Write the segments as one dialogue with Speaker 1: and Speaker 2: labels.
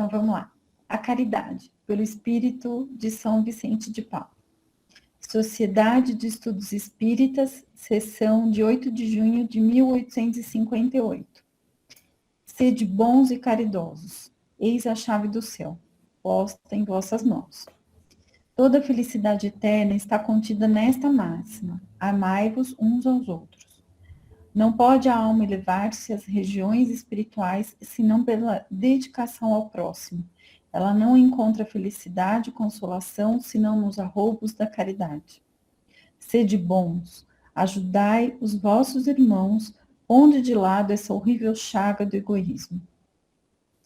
Speaker 1: Então vamos lá. A Caridade, pelo Espírito de São Vicente de Paulo. Sociedade de Estudos Espíritas, sessão de 8 de junho de 1858. Sede bons e caridosos, eis a chave do céu, posta em vossas mãos. Toda a felicidade eterna está contida nesta máxima: amai-vos uns aos outros. Não pode a alma elevar-se às regiões espirituais senão pela dedicação ao próximo. Ela não encontra felicidade e consolação senão nos arroubos da caridade. Sede bons, ajudai os vossos irmãos, pondo de lado essa horrível chaga do egoísmo.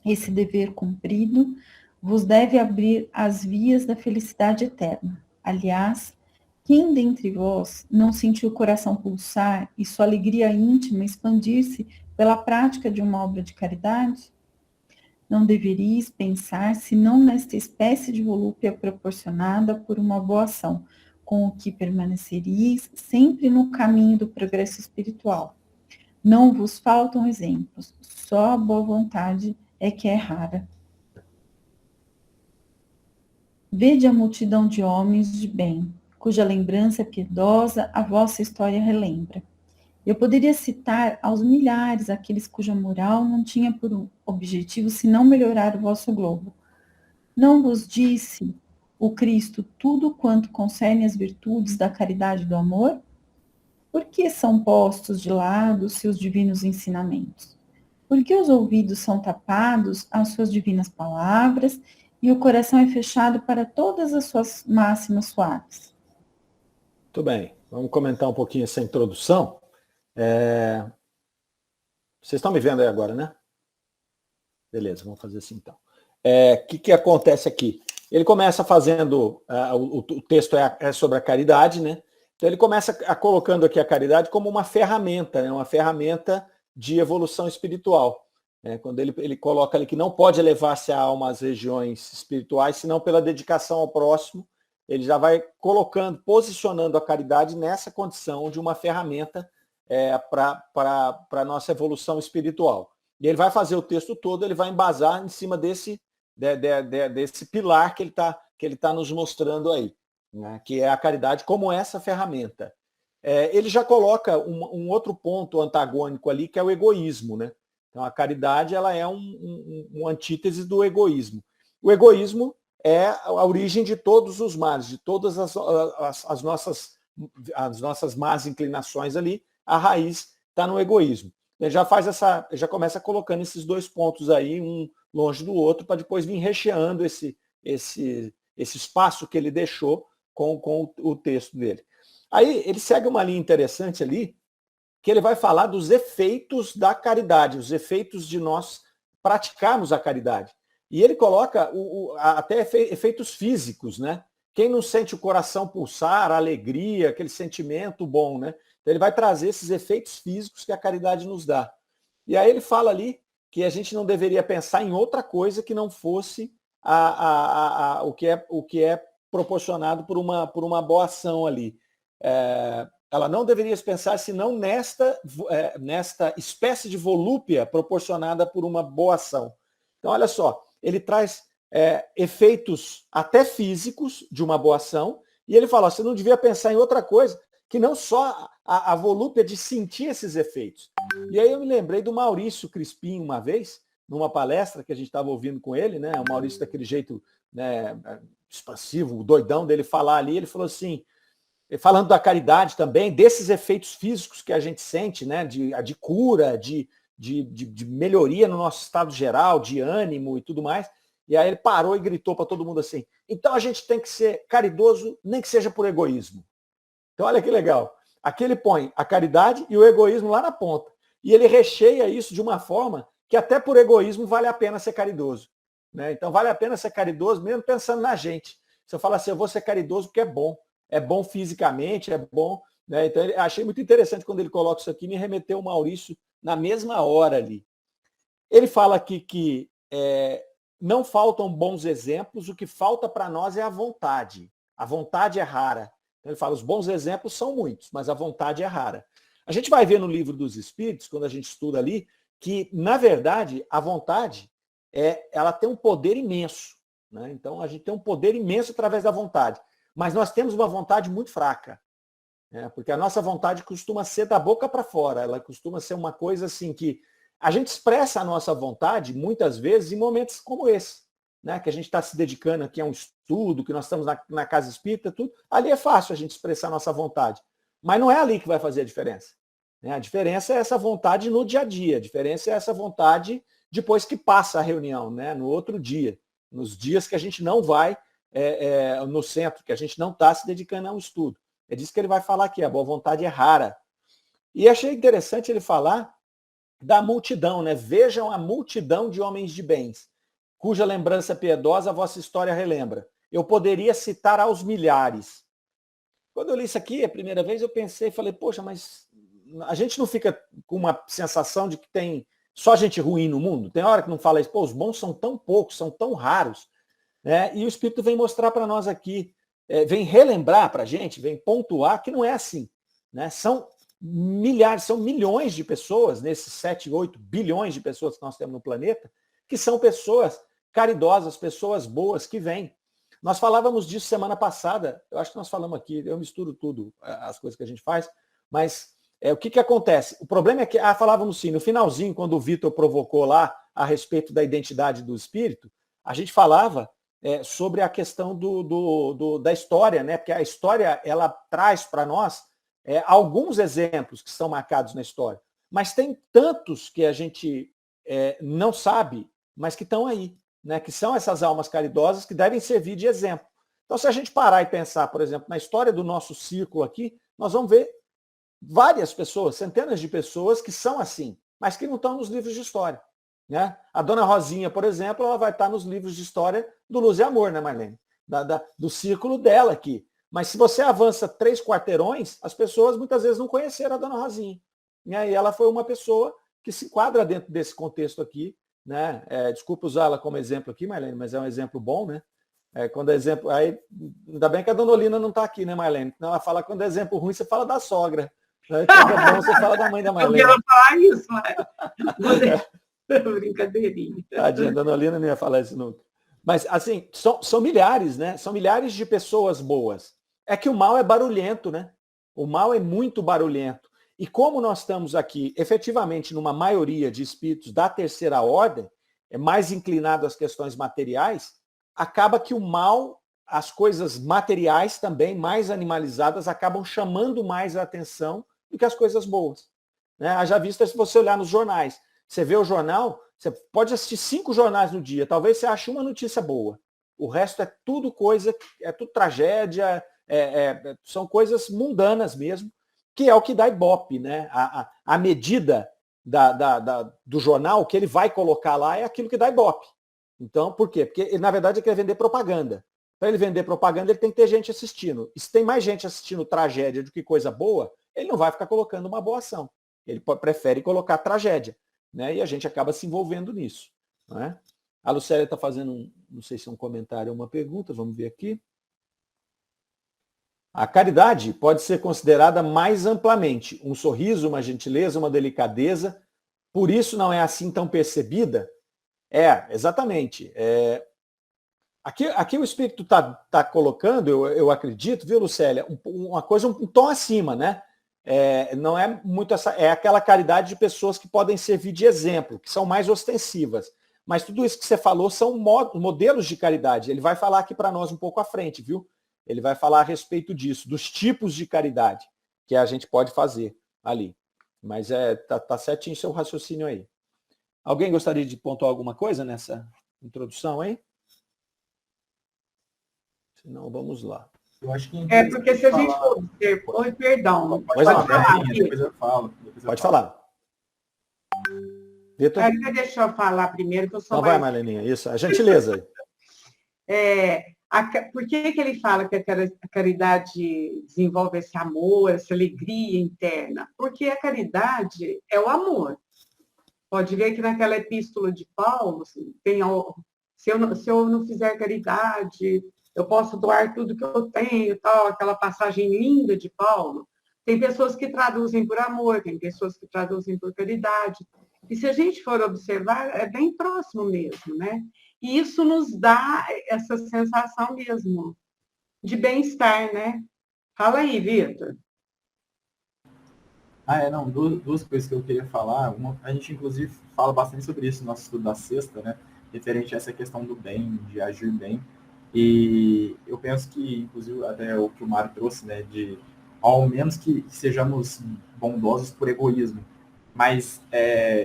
Speaker 1: Esse dever cumprido vos deve abrir as vias da felicidade eterna. Aliás, quem dentre vós não sentiu o coração pulsar e sua alegria íntima expandir-se pela prática de uma obra de caridade? Não deveríeis pensar senão nesta espécie de volúpia proporcionada por uma boa ação, com o que permaneceríeis sempre no caminho do progresso espiritual. Não vos faltam exemplos, só a boa vontade é que é rara. Vede a multidão de homens de bem, cuja lembrança piedosa a vossa história relembra. Eu poderia citar aos milhares aqueles cuja moral não tinha por objetivo senão melhorar o vosso globo. Não vos disse o Cristo tudo quanto concerne as virtudes da caridade e do amor? Por que são postos de lado os seus divinos ensinamentos? Por que os ouvidos são tapados às suas divinas palavras e o coração é fechado para todas as suas máximas suaves?
Speaker 2: Muito bem, vamos comentar um pouquinho essa introdução. Vocês estão me vendo aí agora, né? Beleza, vamos fazer assim então. O que acontece aqui? Ele começa fazendo, o texto é sobre a caridade, né? Então ele começa colocando aqui a caridade como uma ferramenta, né? Uma ferramenta de evolução espiritual. Né? Quando ele coloca ali que não pode elevar-se a alma às regiões espirituais, senão pela dedicação ao próximo, ele já vai colocando, posicionando a caridade nessa condição de uma ferramenta para a nossa evolução espiritual. E ele vai fazer o texto todo, ele vai embasar em cima desse pilar que ele tá nos mostrando aí, né, que é a caridade como essa ferramenta. Ele já coloca um outro ponto antagônico ali, que é o egoísmo. Né? Então, a caridade ela é uma antítese do egoísmo. O egoísmo é a origem de todos os males, de todas as nossas más inclinações ali, a raiz está no egoísmo. Ele já começa colocando esses dois pontos aí, um longe do outro, para depois vir recheando esse espaço que ele deixou com o texto dele. Aí ele segue uma linha interessante ali, que ele vai falar dos efeitos da caridade, os efeitos de nós praticarmos a caridade. E ele coloca até efeitos físicos, né? Quem não sente o coração pulsar, a alegria, aquele sentimento bom, né? Então ele vai trazer esses efeitos físicos que a caridade nos dá. E aí ele fala ali que a gente não deveria pensar em outra coisa que não fosse o que é proporcionado por uma boa ação ali. Ela não deveria pensar senão nesta espécie de volúpia proporcionada por uma boa ação. Então, olha só, ele traz efeitos até físicos de uma boa ação, e ele fala, você não devia pensar em outra coisa que não só a volúpia de sentir esses efeitos. E aí eu me lembrei do Maurício Crispim uma vez, numa palestra que a gente estava ouvindo com ele, né? O Maurício daquele jeito, né, expansivo, doidão dele falar ali, ele falou assim, falando da caridade também, desses efeitos físicos que a gente sente, né, de cura, de melhoria no nosso estado geral, de ânimo e tudo mais. E aí ele parou e gritou para todo mundo assim, então a gente tem que ser caridoso, nem que seja por egoísmo. Então olha que legal. Aqui ele põe a caridade e o egoísmo lá na ponta. E ele recheia isso de uma forma que até por egoísmo vale a pena ser caridoso. Né? Então vale a pena ser caridoso mesmo pensando na gente. Se eu falar assim, eu vou ser caridoso porque é bom fisicamente, é bom. Né? Então eu achei muito interessante quando ele coloca isso aqui, me remeteu o Maurício na mesma hora ali. Ele fala aqui que não faltam bons exemplos, o que falta para nós é a vontade. A vontade é rara. Então ele fala, os bons exemplos são muitos, mas a vontade é rara. A gente vai ver no Livro dos Espíritos, quando a gente estuda ali, que, na verdade, a vontade ela tem um poder imenso, né? Então, a gente tem um poder imenso através da vontade. Mas nós temos uma vontade muito fraca, né? Porque a nossa vontade costuma ser da boca para fora. Ela costuma ser uma coisa assim que a gente expressa a nossa vontade, muitas vezes, em momentos como esse, né? Que a gente está se dedicando aqui a um estudo, que nós estamos na casa espírita, tudo. Ali é fácil a gente expressar a nossa vontade. Mas não é ali que vai fazer a diferença, né? A diferença é essa vontade no dia a dia. A diferença é essa vontade depois que passa a reunião, né? No outro dia. Nos dias que a gente não vai no centro, que a gente não está se dedicando a um estudo. É disso que ele vai falar aqui. A boa vontade é rara. E achei interessante ele falar da multidão, né? Vejam a multidão de homens de bens, cuja lembrança piedosa a vossa história relembra. Eu poderia citar aos milhares. Quando eu li isso aqui a primeira vez, eu pensei, falei, poxa, mas a gente não fica com uma sensação de que tem só gente ruim no mundo? Tem hora que não fala isso, pô, os bons são tão poucos, são tão raros, né? E o Espírito vem mostrar para nós aqui, vem relembrar para a gente, vem pontuar que não é assim, né? São milhares, são milhões de pessoas, nesses 7, 8 bilhões de pessoas que nós temos no planeta, que são pessoas caridosas, pessoas boas que vêm. Nós falávamos disso semana passada, eu acho que nós falamos aqui, eu misturo tudo, as coisas que a gente faz, mas o que acontece? O problema é que, falávamos sim, no finalzinho, quando o Vitor provocou lá a respeito da identidade do espírito, a gente falava sobre a questão da história, né? Porque a história, ela traz para nós alguns exemplos que são marcados na história, mas tem tantos que a gente não sabe, mas que estão aí, né? Que são essas almas caridosas que devem servir de exemplo. Então, se a gente parar e pensar, por exemplo, na história do nosso círculo aqui, nós vamos ver várias pessoas, centenas de pessoas que são assim, mas que não estão nos livros de história, né? A dona Rosinha, por exemplo, ela vai estar nos livros de história do Luz e Amor, né, Marlene? Do círculo dela aqui. Mas se você avança 3 quarteirões, as pessoas muitas vezes não conheceram a dona Rosinha. E aí ela foi uma pessoa que se enquadra dentro desse contexto aqui, né? Desculpa usar ela como exemplo aqui, Marlene, mas é um exemplo bom, né? Quando é exemplo. Aí, ainda bem que a dona Olina não está aqui, né, Marlene? Então ela fala quando é exemplo ruim, você fala da sogra. Né? Quando é bom, você fala da mãe da Marlene.
Speaker 3: Eu ia falar isso, mas. Brincadeirinha.
Speaker 2: Tadinha, a dona Olina não ia falar isso nunca. Mas, assim, são milhares, né? São milhares de pessoas boas. É que o mal é barulhento, né? O mal é muito barulhento. E como nós estamos aqui, efetivamente, numa maioria de espíritos da terceira ordem, mais inclinado às questões materiais, acaba que o mal, as coisas materiais também, mais animalizadas, acabam chamando mais a atenção do que as coisas boas. Né? Haja vista se você olhar nos jornais. Você vê o jornal, você pode assistir 5 jornais no dia, talvez você ache uma notícia boa. O resto é tudo coisa, é tudo tragédia, são coisas mundanas mesmo, que é o que dá Ibope, né? A medida do jornal, o que ele vai colocar lá é aquilo que dá Ibope. Então, por quê? Porque, ele, na verdade, ele quer vender propaganda. Para ele vender propaganda, ele tem que ter gente assistindo. E se tem mais gente assistindo tragédia do que coisa boa, ele não vai ficar colocando uma boa ação. Ele prefere colocar tragédia. Né? E a gente acaba se envolvendo nisso. Né? A Lucélia está fazendo, não sei se é um comentário ou uma pergunta, vamos ver aqui. A caridade pode ser considerada mais amplamente um sorriso, uma gentileza, uma delicadeza, por isso não é assim tão percebida? Exatamente. Aqui o Espírito está colocando, eu acredito, viu, Lucélia, uma coisa, um tom acima, né? Não é muito aquela caridade de pessoas que podem servir de exemplo, que são mais ostensivas. Mas tudo isso que você falou são modelos de caridade. Ele vai falar aqui para nós um pouco à frente, viu? Ele vai falar a respeito disso, dos tipos de caridade que a gente pode fazer ali. Mas tá certinho seu raciocínio aí. Alguém gostaria de pontuar alguma coisa nessa introdução aí? Se não, vamos lá.
Speaker 3: Eu acho que porque se a gente for ter... Oi, perdão.
Speaker 2: Pode falar.
Speaker 3: Depois eu falo.
Speaker 2: Pode falar.
Speaker 3: Vitor? Deixa eu falar primeiro, que eu sou
Speaker 2: Então vai, Marleninha. Isso, a gentileza.
Speaker 3: Por que ele fala que a caridade desenvolve esse amor, essa alegria interna? Porque a caridade é o amor. Pode ver que naquela epístola de Paulo, tem, se eu não fizer caridade, eu posso doar tudo que eu tenho, tal, aquela passagem linda de Paulo. Tem pessoas que traduzem por amor, tem pessoas que traduzem por caridade. E se a gente for observar, é bem próximo mesmo, né? E isso nos dá essa sensação mesmo de bem-estar, né? Fala aí, Vitor.
Speaker 4: Não, duas coisas que eu queria falar. Uma, a gente, inclusive, fala bastante sobre isso no nosso estudo da sexta, né? Referente a essa questão do bem, de agir bem. E eu penso que, inclusive, até o que o Mário trouxe, né? De, ao menos que sejamos bondosos por egoísmo. Mas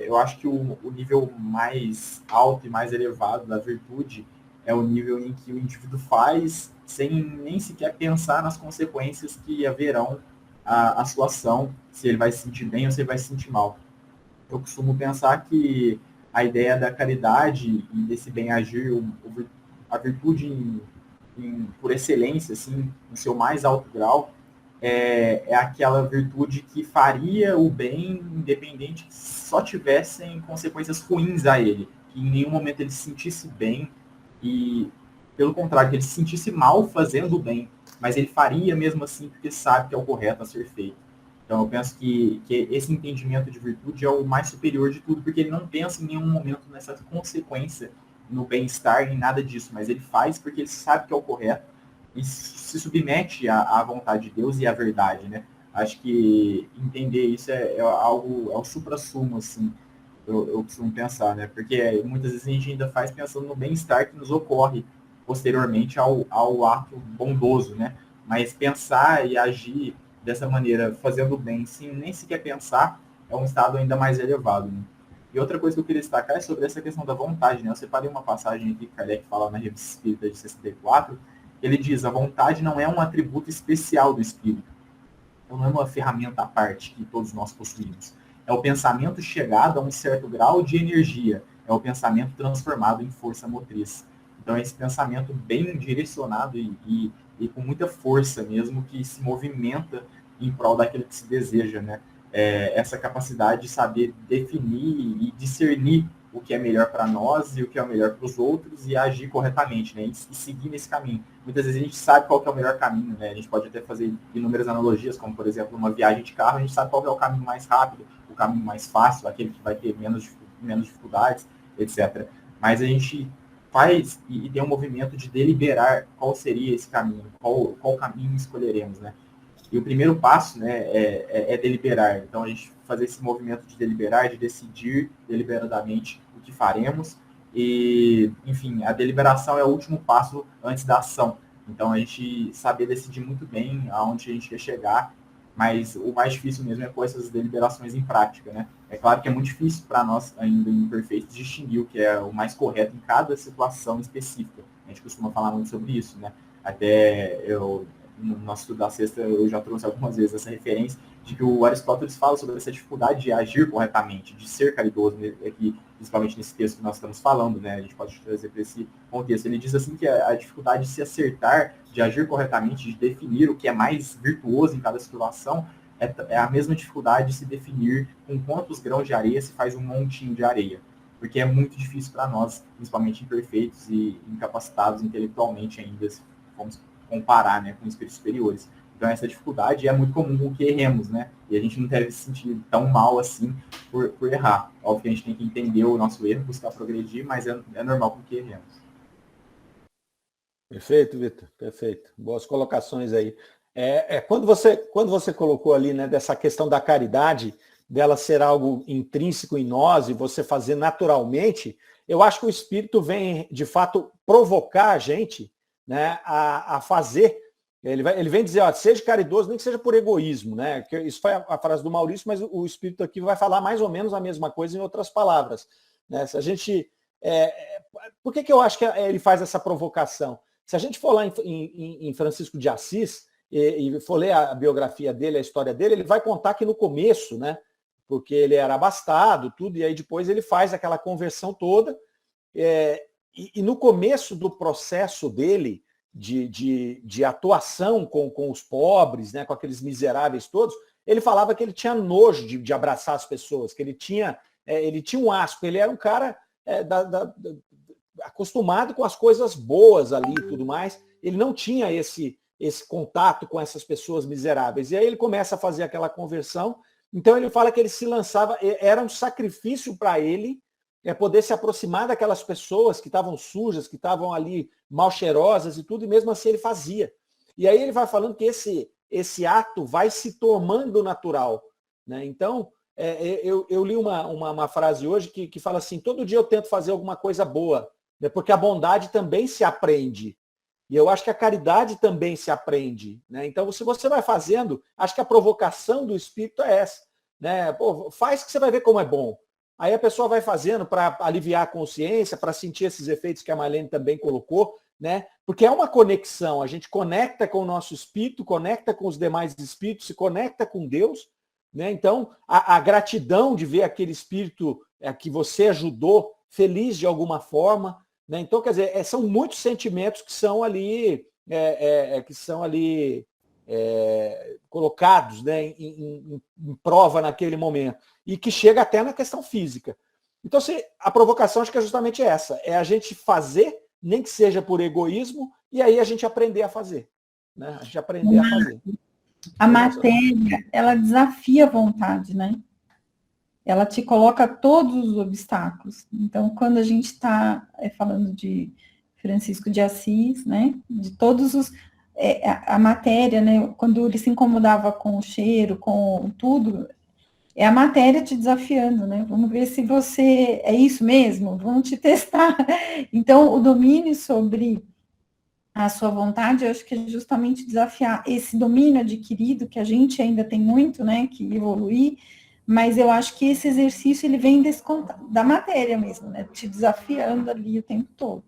Speaker 4: eu acho que o nível mais alto e mais elevado da virtude é o nível em que o indivíduo faz sem nem sequer pensar nas consequências que haverão a sua ação, se ele vai se sentir bem ou se ele vai se sentir mal. Eu costumo pensar que a ideia da caridade e desse bem-agir, a virtude por excelência, assim, no seu mais alto grau, é aquela virtude que faria o bem independente que só tivessem consequências ruins a ele, que em nenhum momento ele se sentisse bem e, pelo contrário, que ele se sentisse mal fazendo o bem, mas ele faria mesmo assim porque sabe que é o correto a ser feito. Então eu penso que esse entendimento de virtude é o mais superior de tudo, porque ele não pensa em nenhum momento nessa consequência, no bem-estar, em nada disso, mas ele faz porque ele sabe que é o correto e se submete à vontade de Deus e à verdade, né? Acho que entender isso é algo, é o suprassumo, assim, eu costumo pensar, né? Porque muitas vezes a gente ainda faz pensando no bem-estar que nos ocorre posteriormente ao ato bondoso, né? Mas pensar e agir dessa maneira, fazendo bem, sem nem sequer pensar, é um estado ainda mais elevado, né? E outra coisa que eu queria destacar é sobre essa questão da vontade, né? Eu separei uma passagem aqui que Kardec fala na Revista Espírita de 64, ele diz, a vontade não é um atributo especial do espírito, então não é uma ferramenta à parte que todos nós possuímos. É o pensamento chegado a um certo grau de energia, é o pensamento transformado em força motriz. Então é esse pensamento bem direcionado e com muita força mesmo, que se movimenta em prol daquilo que se deseja, né? Essa capacidade de saber definir e discernir o que é melhor para nós e o que é melhor para os outros e agir corretamente, né? E seguir nesse caminho. Muitas vezes a gente sabe qual que é o melhor caminho, né? A gente pode até fazer inúmeras analogias, como, por exemplo, uma viagem de carro, a gente sabe qual que é o caminho mais rápido, o caminho mais fácil, aquele que vai ter menos dificuldades, etc. Mas a gente faz e tem um movimento de deliberar qual seria esse caminho, qual caminho escolheremos, né? E o primeiro passo, né, é deliberar. Então, a gente fazer esse movimento de deliberar, de decidir deliberadamente o que faremos. E, enfim, a deliberação é o último passo antes da ação. Então, a gente saber decidir muito bem aonde a gente quer chegar, mas o mais difícil mesmo é pôr essas deliberações em prática, né? É claro que é muito difícil para nós, ainda imperfeitos, distinguir o que é o mais correto em cada situação específica. A gente costuma falar muito sobre isso, né? Até no nosso estudo da sexta, eu já trouxe algumas vezes essa referência de que o Aristóteles fala sobre essa dificuldade de agir corretamente, de ser caridoso, aqui, principalmente nesse texto que nós estamos falando, né? A gente pode trazer para esse contexto. Ele diz assim que a dificuldade de se acertar, de agir corretamente, de definir o que é mais virtuoso em cada situação, é a mesma dificuldade de se definir com quantos grãos de areia se faz um montinho de areia. Porque é muito difícil para nós, principalmente imperfeitos e incapacitados intelectualmente ainda, se formos comparar, né, com espíritos superiores. Então essa dificuldade é muito comum com que erremos, né? E a gente não deve se sentir tão mal assim por errar. Óbvio que a gente tem que entender o nosso erro, buscar progredir, mas é normal com que erremos.
Speaker 2: Perfeito, Vitor. Perfeito. Boas colocações aí. Quando você colocou ali, né, dessa questão da caridade, dela ser algo intrínseco em nós e você fazer naturalmente, eu acho que o Espírito vem, de fato, provocar a gente, né, a fazer. Ele vem dizer, ó, seja caridoso, nem que seja por egoísmo, né? Isso foi a frase do Maurício, mas o Espírito aqui vai falar mais ou menos a mesma coisa em outras palavras, né? Se a gente, por que eu acho que ele faz essa provocação? Se a gente for lá em Francisco de Assis e for ler a biografia dele, a história dele, ele vai contar que no começo, né? Porque ele era abastado, tudo, e aí depois ele faz aquela conversão toda. E no começo do processo dele de atuação com os pobres, né, com aqueles miseráveis todos, ele falava que ele tinha nojo de abraçar as pessoas, que ele tinha um asco, ele era um cara acostumado com as coisas boas ali e tudo mais, ele não tinha esse contato com essas pessoas miseráveis. E aí ele começa a fazer aquela conversão Então ele fala que ele se lançava, era um sacrifício para ele poder se aproximar daquelas pessoas que estavam sujas, que estavam ali mal cheirosas e tudo, e mesmo assim ele fazia. E aí ele vai falando que esse ato vai se tornando natural, né? Então, eu li uma frase hoje que fala assim, todo dia eu tento fazer alguma coisa boa, né? Porque a bondade também se aprende. E eu acho que a caridade também se aprende, né? Então, se você vai fazendo, acho que a provocação do Espírito é essa, né? Pô, faz que você vai ver como é bom. Aí a pessoa vai fazendo para aliviar a consciência, para sentir esses efeitos que a Marlene também colocou, né? Porque é uma conexão, a gente conecta com o nosso espírito, conecta com os demais espíritos, se conecta com Deus, né? Então, a gratidão de ver aquele espírito que você ajudou feliz de alguma forma, né? Então, quer dizer, são muitos sentimentos que são ali, colocados, né, em prova naquele momento, e que chega até na questão física. Então, a provocação acho que é justamente essa, é a gente fazer, nem que seja por egoísmo, e aí a gente aprender a fazer, né? A gente aprender a fazer.
Speaker 1: A matéria, ela desafia a vontade, né? Ela te coloca todos os obstáculos. Então, quando a gente está falando de Francisco de Assis, né? De todos os... a matéria, né? Quando ele se incomodava com o cheiro, com tudo, é a matéria te desafiando, né? Vamos ver se você é isso mesmo, vamos te testar. Então, o domínio sobre a sua vontade, eu acho que é justamente desafiar esse domínio adquirido, que a gente ainda tem muito, né, que evoluir, mas eu acho que esse exercício, ele vem da matéria mesmo, né, te desafiando ali o tempo todo.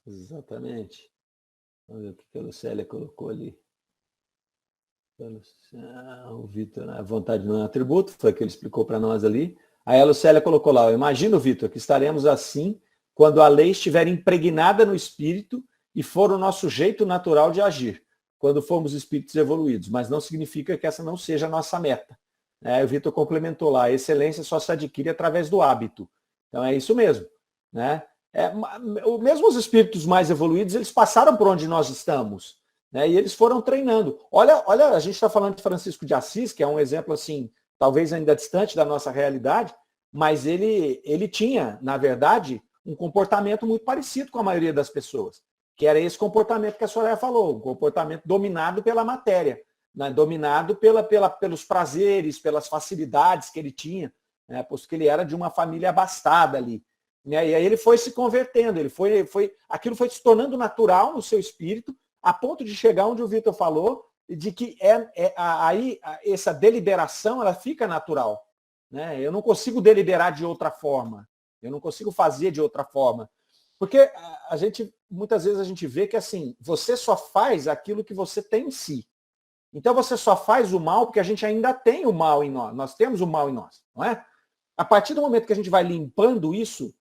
Speaker 2: Exatamente. Vamos ver o que a Lucélia colocou ali. O Vitor, a vontade não é um atributo, foi o que ele explicou para nós ali. Aí a Lucélia colocou lá, imagino, Vitor, que estaremos assim quando a lei estiver impregnada no espírito e for o nosso jeito natural de agir, quando formos espíritos evoluídos, mas não significa que essa não seja a nossa meta. O Vitor complementou lá, a excelência só se adquire através do hábito. Então é isso mesmo, né? Mesmo os espíritos mais evoluídos, eles passaram por onde nós estamos, né? E eles foram treinando. Olha, a gente está falando de Francisco de Assis, que é um exemplo assim, talvez ainda distante da nossa realidade, mas ele tinha, na verdade, um comportamento muito parecido com a maioria das pessoas, que era esse comportamento que a Soraya falou, um comportamento dominado pela matéria, né? Dominado pelos prazeres, pelas facilidades que ele tinha, né? Porque ele era de uma família abastada ali, né? E aí ele foi se convertendo, aquilo foi se tornando natural no seu espírito, a ponto de chegar onde o Vitor falou, de que aí essa deliberação ela fica natural, né? Eu não consigo deliberar de outra forma. Eu não consigo fazer de outra forma. Porque muitas vezes a gente vê que assim, você só faz aquilo que você tem em si. Então você só faz o mal porque a gente ainda tem o mal em nós. Nós temos o mal em nós, não é? A partir do momento que a gente vai limpando isso,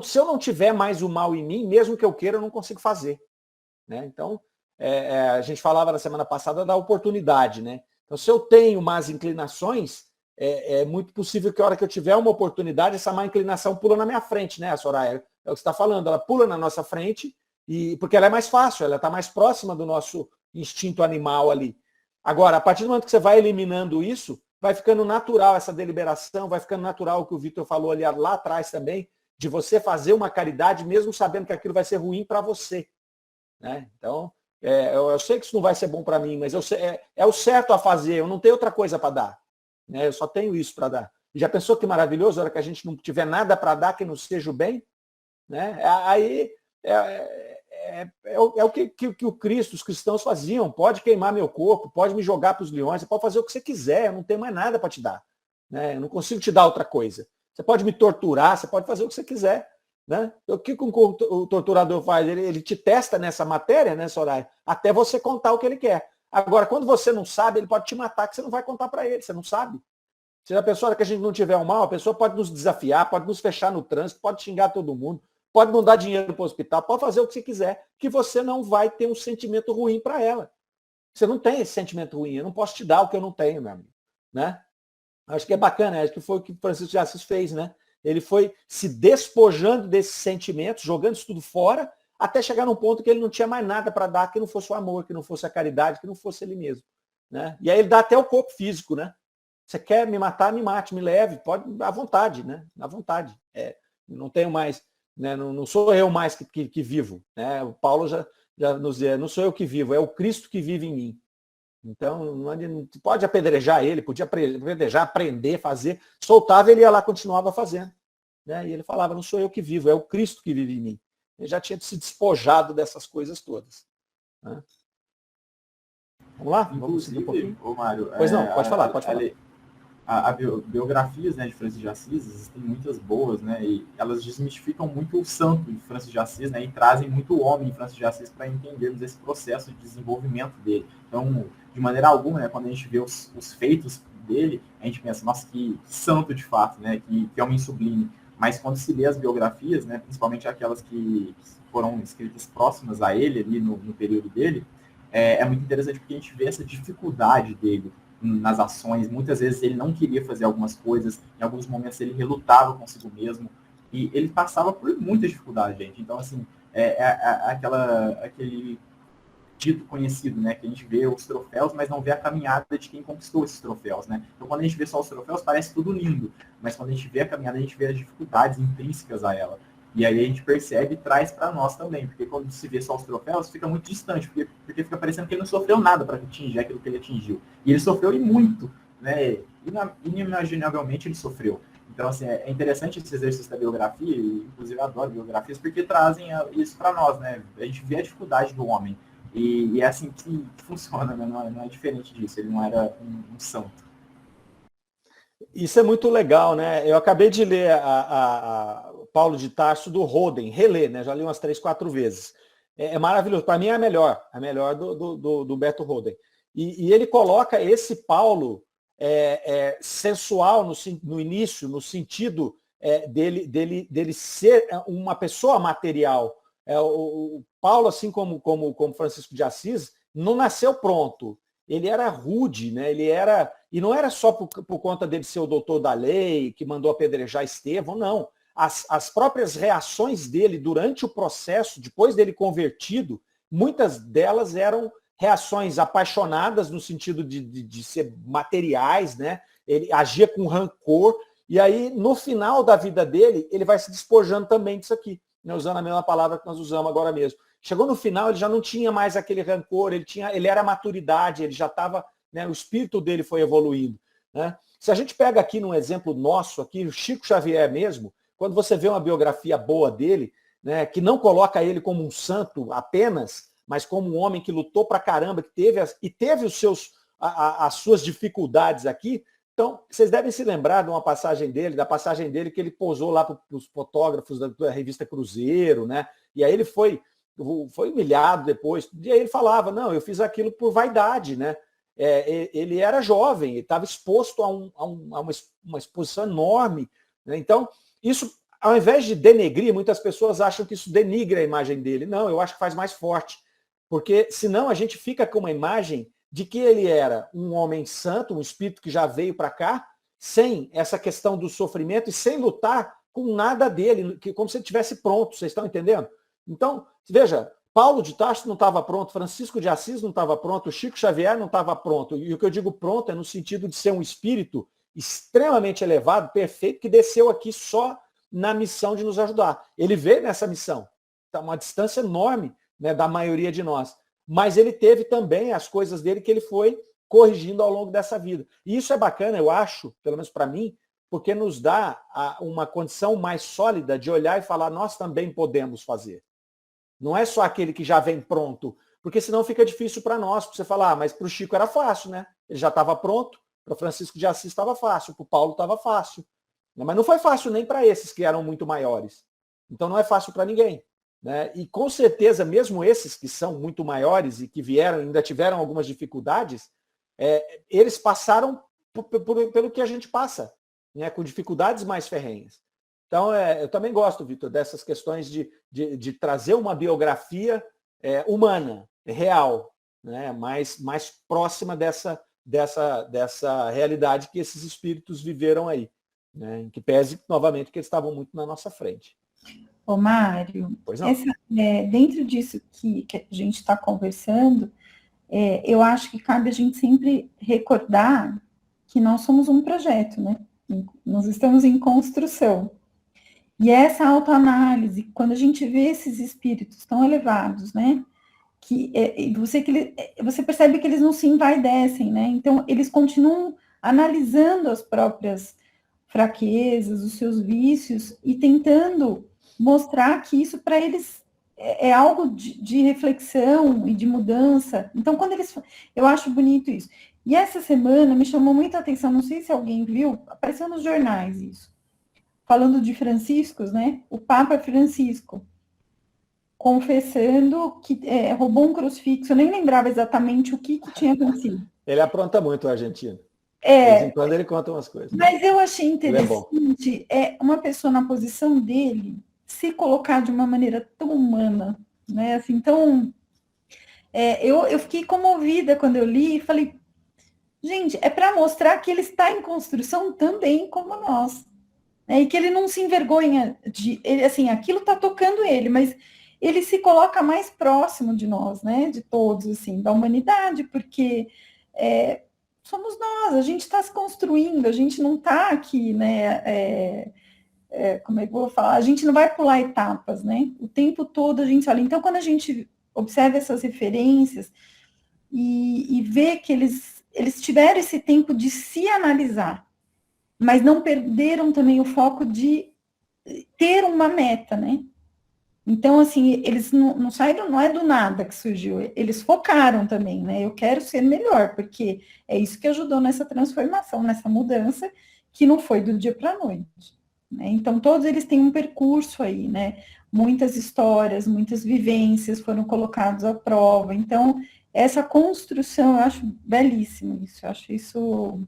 Speaker 2: se eu não tiver mais o mal em mim, mesmo que eu queira, eu não consigo fazer, né? Então, a gente falava na semana passada da oportunidade, né? Então, se eu tenho más inclinações, é muito possível que a hora que eu tiver uma oportunidade, essa má inclinação pula na minha frente, né, Soraya? É o que você está falando, ela pula na nossa frente, porque ela é mais fácil, ela está mais próxima do nosso instinto animal ali. Agora, a partir do momento que você vai eliminando isso, vai ficando natural essa deliberação, vai ficando natural o que o Vitor falou ali lá atrás também, de você fazer uma caridade, mesmo sabendo que aquilo vai ser ruim para você, né? Então, eu sei que isso não vai ser bom para mim, mas é o certo a fazer, eu não tenho outra coisa para dar. Né? Eu só tenho isso para dar. Já pensou que maravilhoso, a hora que a gente não tiver nada para dar que não seja o bem? Né? Aí o que o Cristo, os cristãos faziam. Pode queimar meu corpo, pode me jogar para os leões, você pode fazer o que você quiser, eu não tenho mais nada para te dar. Né? Eu não consigo te dar outra coisa. Você pode me torturar, você pode fazer o que você quiser. Né? O que o torturador faz? Ele te testa nessa matéria, né, Soraya? Até você contar o que ele quer. Agora, quando você não sabe, ele pode te matar, que você não vai contar para ele, você não sabe. Se a pessoa que a gente não tiver um mal, a pessoa pode nos desafiar, pode nos fechar no trânsito, pode xingar todo mundo, pode não dar dinheiro para o hospital, pode fazer o que você quiser, que você não vai ter um sentimento ruim para ela. Você não tem esse sentimento ruim, eu não posso te dar o que eu não tenho, meu amigo. Né? Acho que é bacana, acho que foi o que o Francisco de Assis fez, né? Ele foi se despojando desses sentimentos, jogando isso tudo fora, até chegar num ponto que ele não tinha mais nada para dar que não fosse o amor, que não fosse a caridade, que não fosse ele mesmo. né? E aí ele dá até o corpo físico, né? Você quer me matar, me mate, me leve, pode, à vontade, né? À vontade. Não tenho mais, né? Não sou eu mais que vivo, né? O Paulo já nos diz, não sou eu que vivo, é o Cristo que vive em mim. Então, não pode apedrejar ele, podia apedrejar, prender, fazer, soltava, ele ia lá, continuava fazendo. Né? E ele falava, não sou eu que vivo, é o Cristo que vive em mim. Ele já tinha se despojado dessas coisas todas. Né? Vamos lá? Vamos seguir um pouquinho?
Speaker 4: Ô, Mário,
Speaker 2: pois não, pode falar.
Speaker 4: Biografias, né, de Francisco de Assis, existem muitas boas, né, e elas desmistificam muito o santo de Francisco de Assis, né, e trazem muito o homem de Francisco de Assis para entendermos esse processo de desenvolvimento dele. Então, de maneira alguma, né, quando a gente vê os feitos dele, a gente pensa, nossa, que santo de fato, né, que homem sublime. Mas quando se lê as biografias, né, principalmente aquelas que foram escritas próximas a ele, ali no período dele, é muito interessante porque a gente vê essa dificuldade dele nas ações. Muitas vezes ele não queria fazer algumas coisas, em alguns momentos ele relutava consigo mesmo, e ele passava por muita dificuldade, gente. Então, assim, aquele dito conhecido, né, que a gente vê os troféus, mas não vê a caminhada de quem conquistou esses troféus, né? Então, quando a gente vê só os troféus, parece tudo lindo, mas quando a gente vê a caminhada, a gente vê as dificuldades intrínsecas a ela. E aí a gente percebe e traz para nós também, porque quando se vê só os troféus, fica muito distante, porque fica parecendo que ele não sofreu nada para atingir aquilo que ele atingiu. E ele sofreu e muito, né? Inimaginavelmente ele sofreu. Então, assim, é interessante esse exercício da biografia, e inclusive eu adoro biografias, porque trazem isso para nós, né? A gente vê a dificuldade do homem, e é assim que funciona, né? Não é diferente disso, ele não era um santo.
Speaker 2: Isso é muito legal, né? Eu acabei de ler a Paulo de Tarso do Roden, reler, né? Já li umas 3, 4 vezes. É maravilhoso. Para mim é a melhor do Humberto Roden. E ele coloca esse Paulo sensual no início, no sentido dele ser uma pessoa material. O Paulo, assim como Francisco de Assis, não nasceu pronto. Ele era rude, né? E não era só por conta dele ser o doutor da lei, que mandou apedrejar Estevão, não. As próprias reações dele durante o processo, depois dele convertido, muitas delas eram reações apaixonadas no sentido de ser materiais, né? Ele agia com rancor, e aí, no final da vida dele, ele vai se despojando também disso aqui, né? Usando a mesma palavra que nós usamos agora mesmo. Chegou no final, ele já não tinha mais aquele rancor, ele era maturidade, ele já estava, né, o espírito dele foi evoluindo. Né? Se a gente pega aqui num exemplo nosso, aqui, o Chico Xavier mesmo, quando você vê uma biografia boa dele, né, que não coloca ele como um santo apenas, mas como um homem que lutou pra caramba, que teve as suas dificuldades aqui. Então, vocês devem se lembrar de uma passagem dele, que ele posou lá para os fotógrafos da revista Cruzeiro, né? E aí ele foi humilhado depois, e aí ele falava, não, eu fiz aquilo por vaidade, né? Ele era jovem, ele estava exposto a uma exposição enorme, né? Então, isso, ao invés de denegrir, muitas pessoas acham que isso denigra a imagem dele. Não, eu acho que faz mais forte, porque senão a gente fica com uma imagem de que ele era um homem santo, um espírito que já veio para cá, sem essa questão do sofrimento e sem lutar com nada dele, como se ele estivesse pronto, vocês estão entendendo? Então, veja, Paulo de Tarso não estava pronto, Francisco de Assis não estava pronto, Chico Xavier não estava pronto. E o que eu digo pronto é no sentido de ser um espírito extremamente elevado, perfeito, que desceu aqui só na missão de nos ajudar. Ele veio nessa missão, está uma distância enorme, né, da maioria de nós. Mas ele teve também as coisas dele que ele foi corrigindo ao longo dessa vida. E isso é bacana, eu acho, pelo menos para mim, porque nos dá uma condição mais sólida de olhar e falar, nós também podemos fazer. Não é só aquele que já vem pronto, porque senão fica difícil para nós, porque você falar, mas para o Chico era fácil, né? Ele já estava pronto, para Francisco de Assis estava fácil, para o Paulo estava fácil. Mas não foi fácil nem para esses que eram muito maiores. Então não é fácil para ninguém. Né? E com certeza, mesmo esses que são muito maiores e que vieram, ainda tiveram algumas dificuldades, eles passaram pelo que a gente passa, né? Com dificuldades mais ferrenhas. Então, eu também gosto, Vitor, dessas questões de trazer uma biografia humana, real, né? mais próxima dessa realidade que esses espíritos viveram aí. Né? Em que pese, novamente, que eles estavam muito na nossa frente.
Speaker 1: Ô, Mário,
Speaker 2: pois não.
Speaker 1: Dentro disso que a gente está conversando, eu acho que cabe a gente sempre recordar que nós somos um projeto, né? Nós estamos em construção. E essa autoanálise, quando a gente vê esses espíritos tão elevados, né? Que você percebe que eles não se envaidecem, né? Então, eles continuam analisando as próprias fraquezas, os seus vícios, e tentando mostrar que isso para eles é algo de reflexão e de mudança. Então, eu acho bonito isso. E essa semana me chamou muita atenção, não sei se alguém viu, apareceu nos jornais isso, falando de Franciscos, né? O Papa Francisco confessando que roubou um crucifixo. Eu nem lembrava exatamente o que tinha acontecido.
Speaker 2: Ele apronta muito, o argentino. De vez em quando ele conta umas coisas.
Speaker 1: Mas eu achei interessante uma pessoa na posição dele se colocar de uma maneira tão humana, né? Assim, então, eu fiquei comovida quando eu li e falei, gente, é para mostrar que ele está em construção também como nós, né? E que ele não se envergonha assim, aquilo está tocando ele, mas ele se coloca mais próximo de nós, né? De todos, assim, da humanidade, porque somos nós, a gente está se construindo, a gente não está aqui, né? Como é que eu vou falar? A gente não vai pular etapas, né? O tempo todo a gente olha. Então, quando a gente observa essas referências e vê que eles tiveram esse tempo de se analisar, mas não perderam também o foco de ter uma meta, né? Então, assim, eles não saíram, não é do nada que surgiu, eles focaram também, né? Eu quero ser melhor, porque é isso que ajudou nessa transformação, nessa mudança, que não foi do dia para a noite, né? Então, todos eles têm um percurso aí, né? Muitas histórias, muitas vivências foram colocadas à prova. Então, essa construção, eu acho belíssimo isso, eu acho isso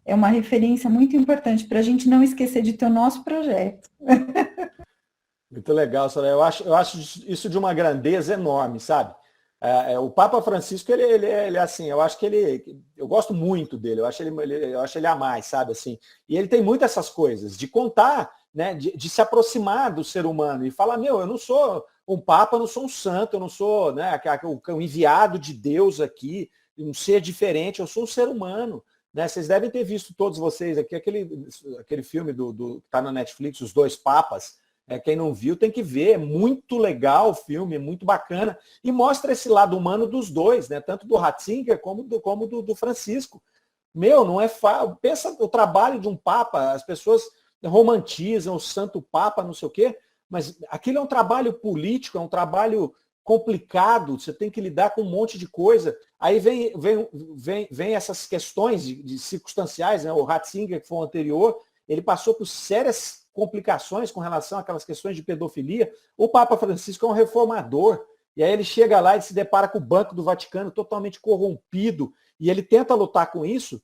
Speaker 1: é uma referência muito importante para a gente não esquecer de ter o nosso projeto.
Speaker 2: Muito legal, Soraya. Eu acho isso de uma grandeza enorme, sabe? O Papa Francisco, ele assim, eu acho que eu gosto muito dele, eu acho ele a mais, sabe, assim. E ele tem muitas essas coisas, de contar, né, de se aproximar do ser humano e falar, eu não sou um Papa, eu não sou um santo, eu não sou, né, o enviado de Deus aqui, um ser diferente, eu sou um ser humano, né? Vocês devem ter visto, todos vocês aqui, aquele filme que está na Netflix, Os Dois Papas. Quem não viu tem que ver, é muito legal o filme, é muito bacana, e mostra esse lado humano dos dois, né? Tanto do Ratzinger como do Francisco. Não é fácil. Pensa o trabalho de um Papa, as pessoas romantizam o Santo Papa, não sei o quê, mas aquilo é um trabalho político, é um trabalho complicado, você tem que lidar com um monte de coisa. Aí vem essas questões de circunstanciais, né? O Ratzinger, que foi o anterior, ele passou por sérias complicações com relação àquelas questões de pedofilia. O Papa Francisco é um reformador, e aí ele chega lá e se depara com o Banco do Vaticano totalmente corrompido, e ele tenta lutar com isso,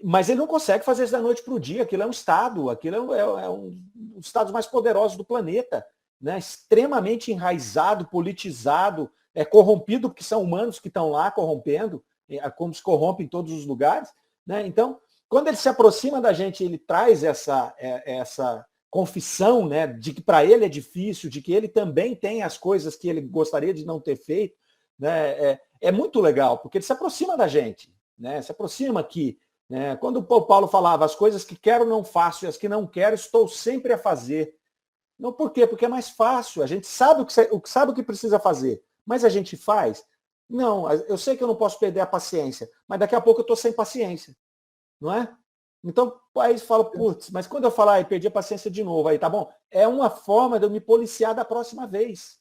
Speaker 2: mas ele não consegue fazer isso da noite para o dia. Aquilo é um Estado, aquilo é um dos Estados mais poderosos do planeta, né? Extremamente enraizado, politizado, corrompido, porque são humanos que estão lá corrompendo, como se corrompe em todos os lugares, né? Então, quando ele se aproxima da gente, ele traz essa confissão, né, de que para ele é difícil, de que ele também tem as coisas que ele gostaria de não ter feito, né? É muito legal, porque ele se aproxima da gente, né? Se aproxima aqui, né? Quando o Paulo falava, as coisas que quero não faço e as que não quero estou sempre a fazer. Não, por quê? Porque é mais fácil, a gente sabe o que precisa fazer, mas a gente faz. Não, eu sei que eu não posso perder a paciência, mas daqui a pouco eu estou sem paciência. Não é? Então, aí você fala, putz, mas quando eu falar, perdi a paciência de novo, aí tá bom? É uma forma de eu me policiar da próxima vez.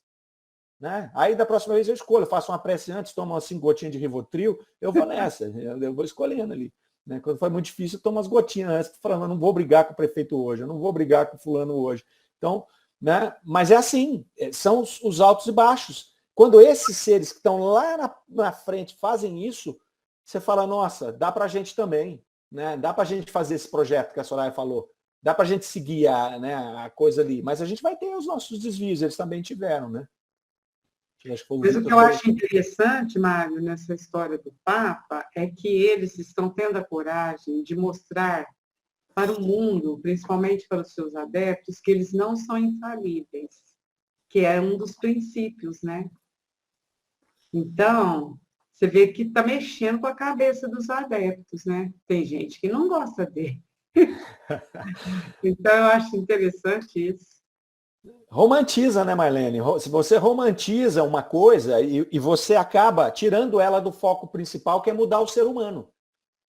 Speaker 2: Né? Aí da próxima vez eu escolho, eu faço uma prece antes, tomo umas 5 gotinhas de Rivotril, eu vou nessa, eu vou escolhendo ali. Né? Quando foi muito difícil, eu tomo umas gotinhas antes, falando, eu não vou brigar com o prefeito hoje, eu não vou brigar com o fulano hoje. Então, né? Mas é assim, são os altos e baixos. Quando esses seres que estão lá na frente fazem isso, você fala, nossa, dá pra gente também. Né? Dá para a gente fazer esse projeto que a Soraya falou, dá para a gente seguir a coisa ali, mas a gente vai ter os nossos desvios, eles também tiveram, né?
Speaker 3: Mas o que eu acho interessante, Mário, nessa história do Papa, é que eles estão tendo a coragem de mostrar para o mundo, principalmente para os seus adeptos, que eles não são infalíveis, que é um dos princípios, né? Então, Você vê que está mexendo com a cabeça dos adeptos, né? Tem gente que não gosta dele. Então, eu acho interessante isso.
Speaker 2: Romantiza, né, Marlene? Se você romantiza uma coisa e você acaba tirando ela do foco principal, que é mudar o ser humano.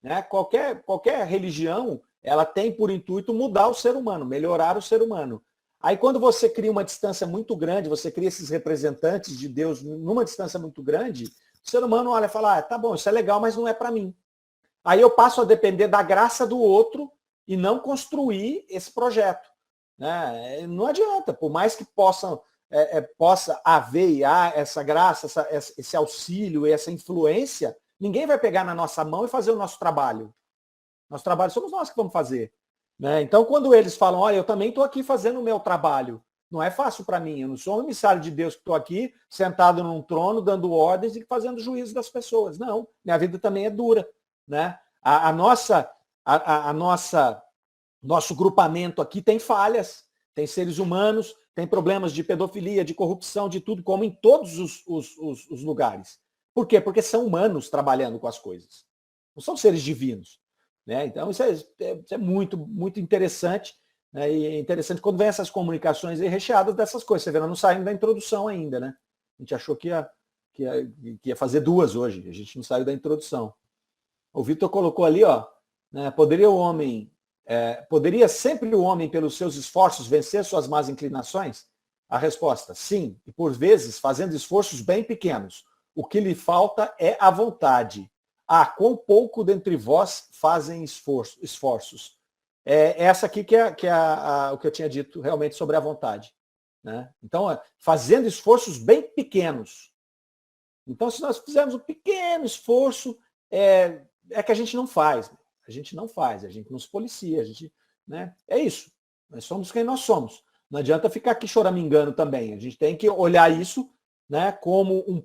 Speaker 2: Né? Qualquer religião, ela tem por intuito mudar o ser humano, melhorar o ser humano. Aí quando você cria uma distância muito grande, você cria esses representantes de Deus numa distância muito grande, o ser humano olha e fala, tá bom, isso é legal, mas não é para mim. Aí eu passo a depender da graça do outro e não construir esse projeto. Né? Não adianta, por mais que possa haver e há essa graça, esse auxílio, essa influência, ninguém vai pegar na nossa mão e fazer o nosso trabalho. Nosso trabalho somos nós que vamos fazer. Né? Então, quando eles falam, olha, eu também estou aqui fazendo o meu trabalho, não é fácil para mim, eu não sou um emissário de Deus que estou aqui sentado num trono, dando ordens e fazendo juízo das pessoas. Não, minha vida também é dura. Né? Nosso grupamento aqui tem falhas, tem seres humanos, tem problemas de pedofilia, de corrupção, de tudo, como em todos os lugares. Por quê? Porque são humanos trabalhando com as coisas. Não são seres divinos. Né? Então, isso é muito, muito interessante. Né? E é interessante quando vem essas comunicações aí recheadas dessas coisas. Você vê, nós não saímos da introdução ainda. Né? A gente achou que ia fazer 2 hoje. A gente não saiu da introdução. O Vitor colocou ali, ó, né? Poderia sempre o homem, pelos seus esforços, vencer suas más inclinações? A resposta, sim. E por vezes, fazendo esforços bem pequenos. O que lhe falta é a vontade. Quão pouco dentre vós fazem esforços. Essa aqui que é o que eu tinha dito realmente sobre a vontade. Né? Então, fazendo esforços bem pequenos. Então, se nós fizermos um pequeno esforço, é que a gente não faz. A gente não faz, a gente não se policia. A gente, né? É isso. Nós somos quem nós somos. Não adianta ficar aqui choramingando também. A gente tem que olhar isso, né, como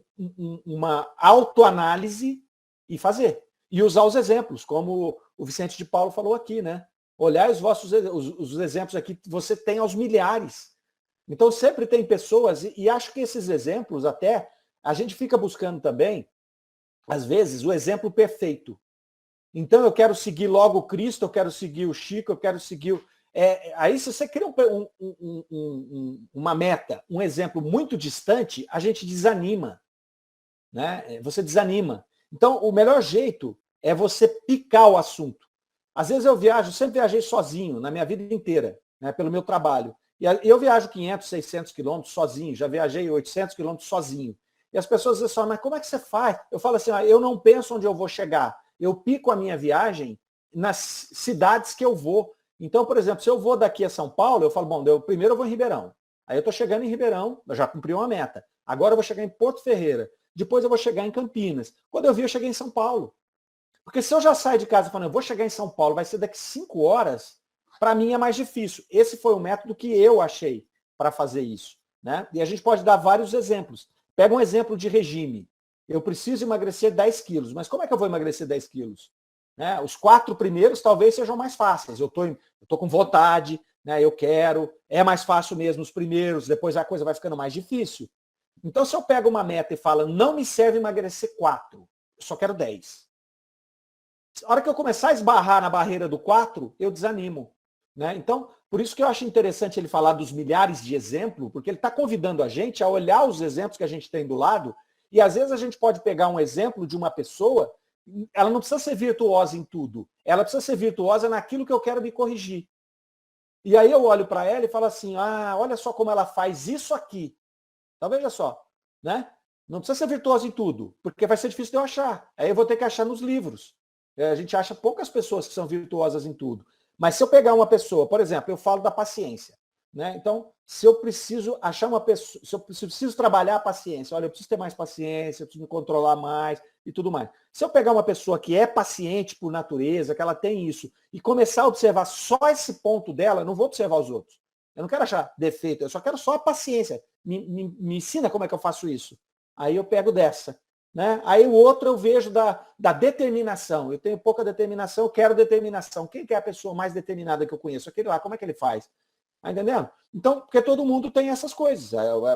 Speaker 2: uma autoanálise e fazer. E usar os exemplos, como o Vicente de Paulo falou aqui, né? Olhar os exemplos aqui que você tem aos milhares. Então sempre tem pessoas, e acho que esses exemplos até, a gente fica buscando também, às vezes, o exemplo perfeito. Então eu quero seguir logo o Cristo, eu quero seguir o Chico, eu quero seguir aí se você cria uma meta, um exemplo muito distante, a gente desanima. Né? Você desanima. Então, o melhor jeito é você picar o assunto. Às vezes eu sempre viajei sozinho, na minha vida inteira, né, pelo meu trabalho. E eu viajo 500, 600 quilômetros sozinho, já viajei 800 quilômetros sozinho. E as pessoas dizem assim, mas como é que você faz? Eu falo assim, eu não penso onde eu vou chegar. Eu pico a minha viagem nas cidades que eu vou. Então, por exemplo, se eu vou daqui a São Paulo, eu falo, bom, primeiro eu vou em Ribeirão. Aí eu estou chegando em Ribeirão, eu já cumpri uma meta. Agora eu vou chegar em Porto Ferreira. Depois eu vou chegar em Campinas. Quando eu vi, eu cheguei em São Paulo. Porque se eu já saio de casa falando, eu vou chegar em São Paulo, vai ser daqui 5 horas, para mim é mais difícil. Esse foi o método que eu achei para fazer isso. Né? E a gente pode dar vários exemplos. Pega um exemplo de regime. Eu preciso emagrecer 10 quilos, mas como é que eu vou emagrecer 10 quilos? Né? Os 4 primeiros talvez sejam mais fáceis. Eu tô com vontade, né? Eu quero, é mais fácil mesmo os primeiros, depois a coisa vai ficando mais difícil. Então, se eu pego uma meta e falo, não me serve emagrecer 4, eu só quero 10. A hora que eu começar a esbarrar na barreira do 4, eu desanimo. Né? Então, por isso que eu acho interessante ele falar dos milhares de exemplos, porque ele está convidando a gente a olhar os exemplos que a gente tem do lado, e às vezes a gente pode pegar um exemplo de uma pessoa, ela não precisa ser virtuosa em tudo, ela precisa ser virtuosa naquilo que eu quero me corrigir. E aí eu olho para ela e falo assim, olha só como ela faz isso aqui. Então veja só, né? Não precisa ser virtuosa em tudo, porque vai ser difícil de eu achar. Aí eu vou ter que achar nos livros. A gente acha poucas pessoas que são virtuosas em tudo. Mas se eu pegar uma pessoa, por exemplo, eu falo da paciência. Né? Então, se eu preciso achar uma pessoa, se eu preciso trabalhar a paciência, olha, eu preciso ter mais paciência, eu preciso me controlar mais e tudo mais. Se eu pegar uma pessoa que é paciente por natureza, que ela tem isso, e começar a observar só esse ponto dela, eu não vou observar os outros. Eu não quero achar defeito, eu só quero só a paciência. Me ensina como é que eu faço isso. Aí eu pego dessa. Né? Aí o outro eu vejo da determinação. Eu tenho pouca determinação, eu quero determinação. Quem que é a pessoa mais determinada que eu conheço? Aquele lá, como é que ele faz? Tá entendendo? Então, porque todo mundo tem essas coisas.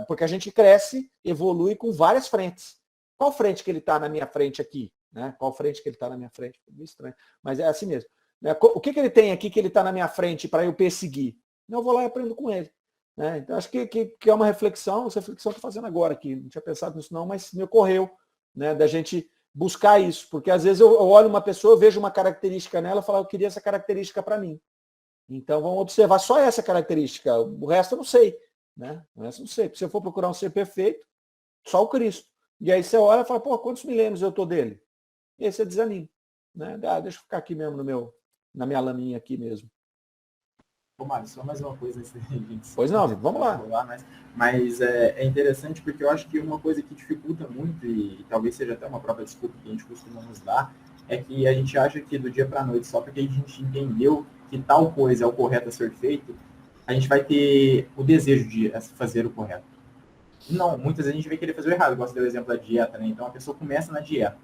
Speaker 2: Porque a gente cresce, evolui com várias frentes. qual frente que ele está na minha frente aqui? Né? Qual frente que ele está na minha frente? Meio estranho, mas é assim mesmo. Né? O que ele tem aqui que ele está na minha frente para eu perseguir? Eu vou lá e aprendo com ele. Né? Então, acho que é uma reflexão, essa reflexão que eu estou fazendo agora aqui. Não tinha pensado nisso não, mas me ocorreu, né, da gente buscar isso. Porque às vezes eu olho uma pessoa, eu vejo uma característica nela e falo, eu queria essa característica para mim. Então, vamos observar só essa característica. O resto eu não sei. Né? O resto eu não sei. Se eu for procurar um ser perfeito, só o Cristo. E aí você olha e fala, pô, quantos milênios eu estou dele? E aí você desanima. Né? Deixa eu ficar aqui mesmo na minha laminha aqui mesmo.
Speaker 4: Ô, Mário, só mais uma coisa antes da gente...
Speaker 2: Pois não, vamos lá.
Speaker 4: Mas é interessante porque eu acho que uma coisa que dificulta muito, e talvez seja até uma própria desculpa que a gente costuma nos dar, é que a gente acha que do dia para a noite, só porque a gente entendeu que tal coisa é o correto a ser feito, a gente vai ter o desejo de fazer o correto. Não, muitas vezes a gente vai querer fazer o errado. Eu gosto do exemplo da dieta, né? Então a pessoa começa na dieta.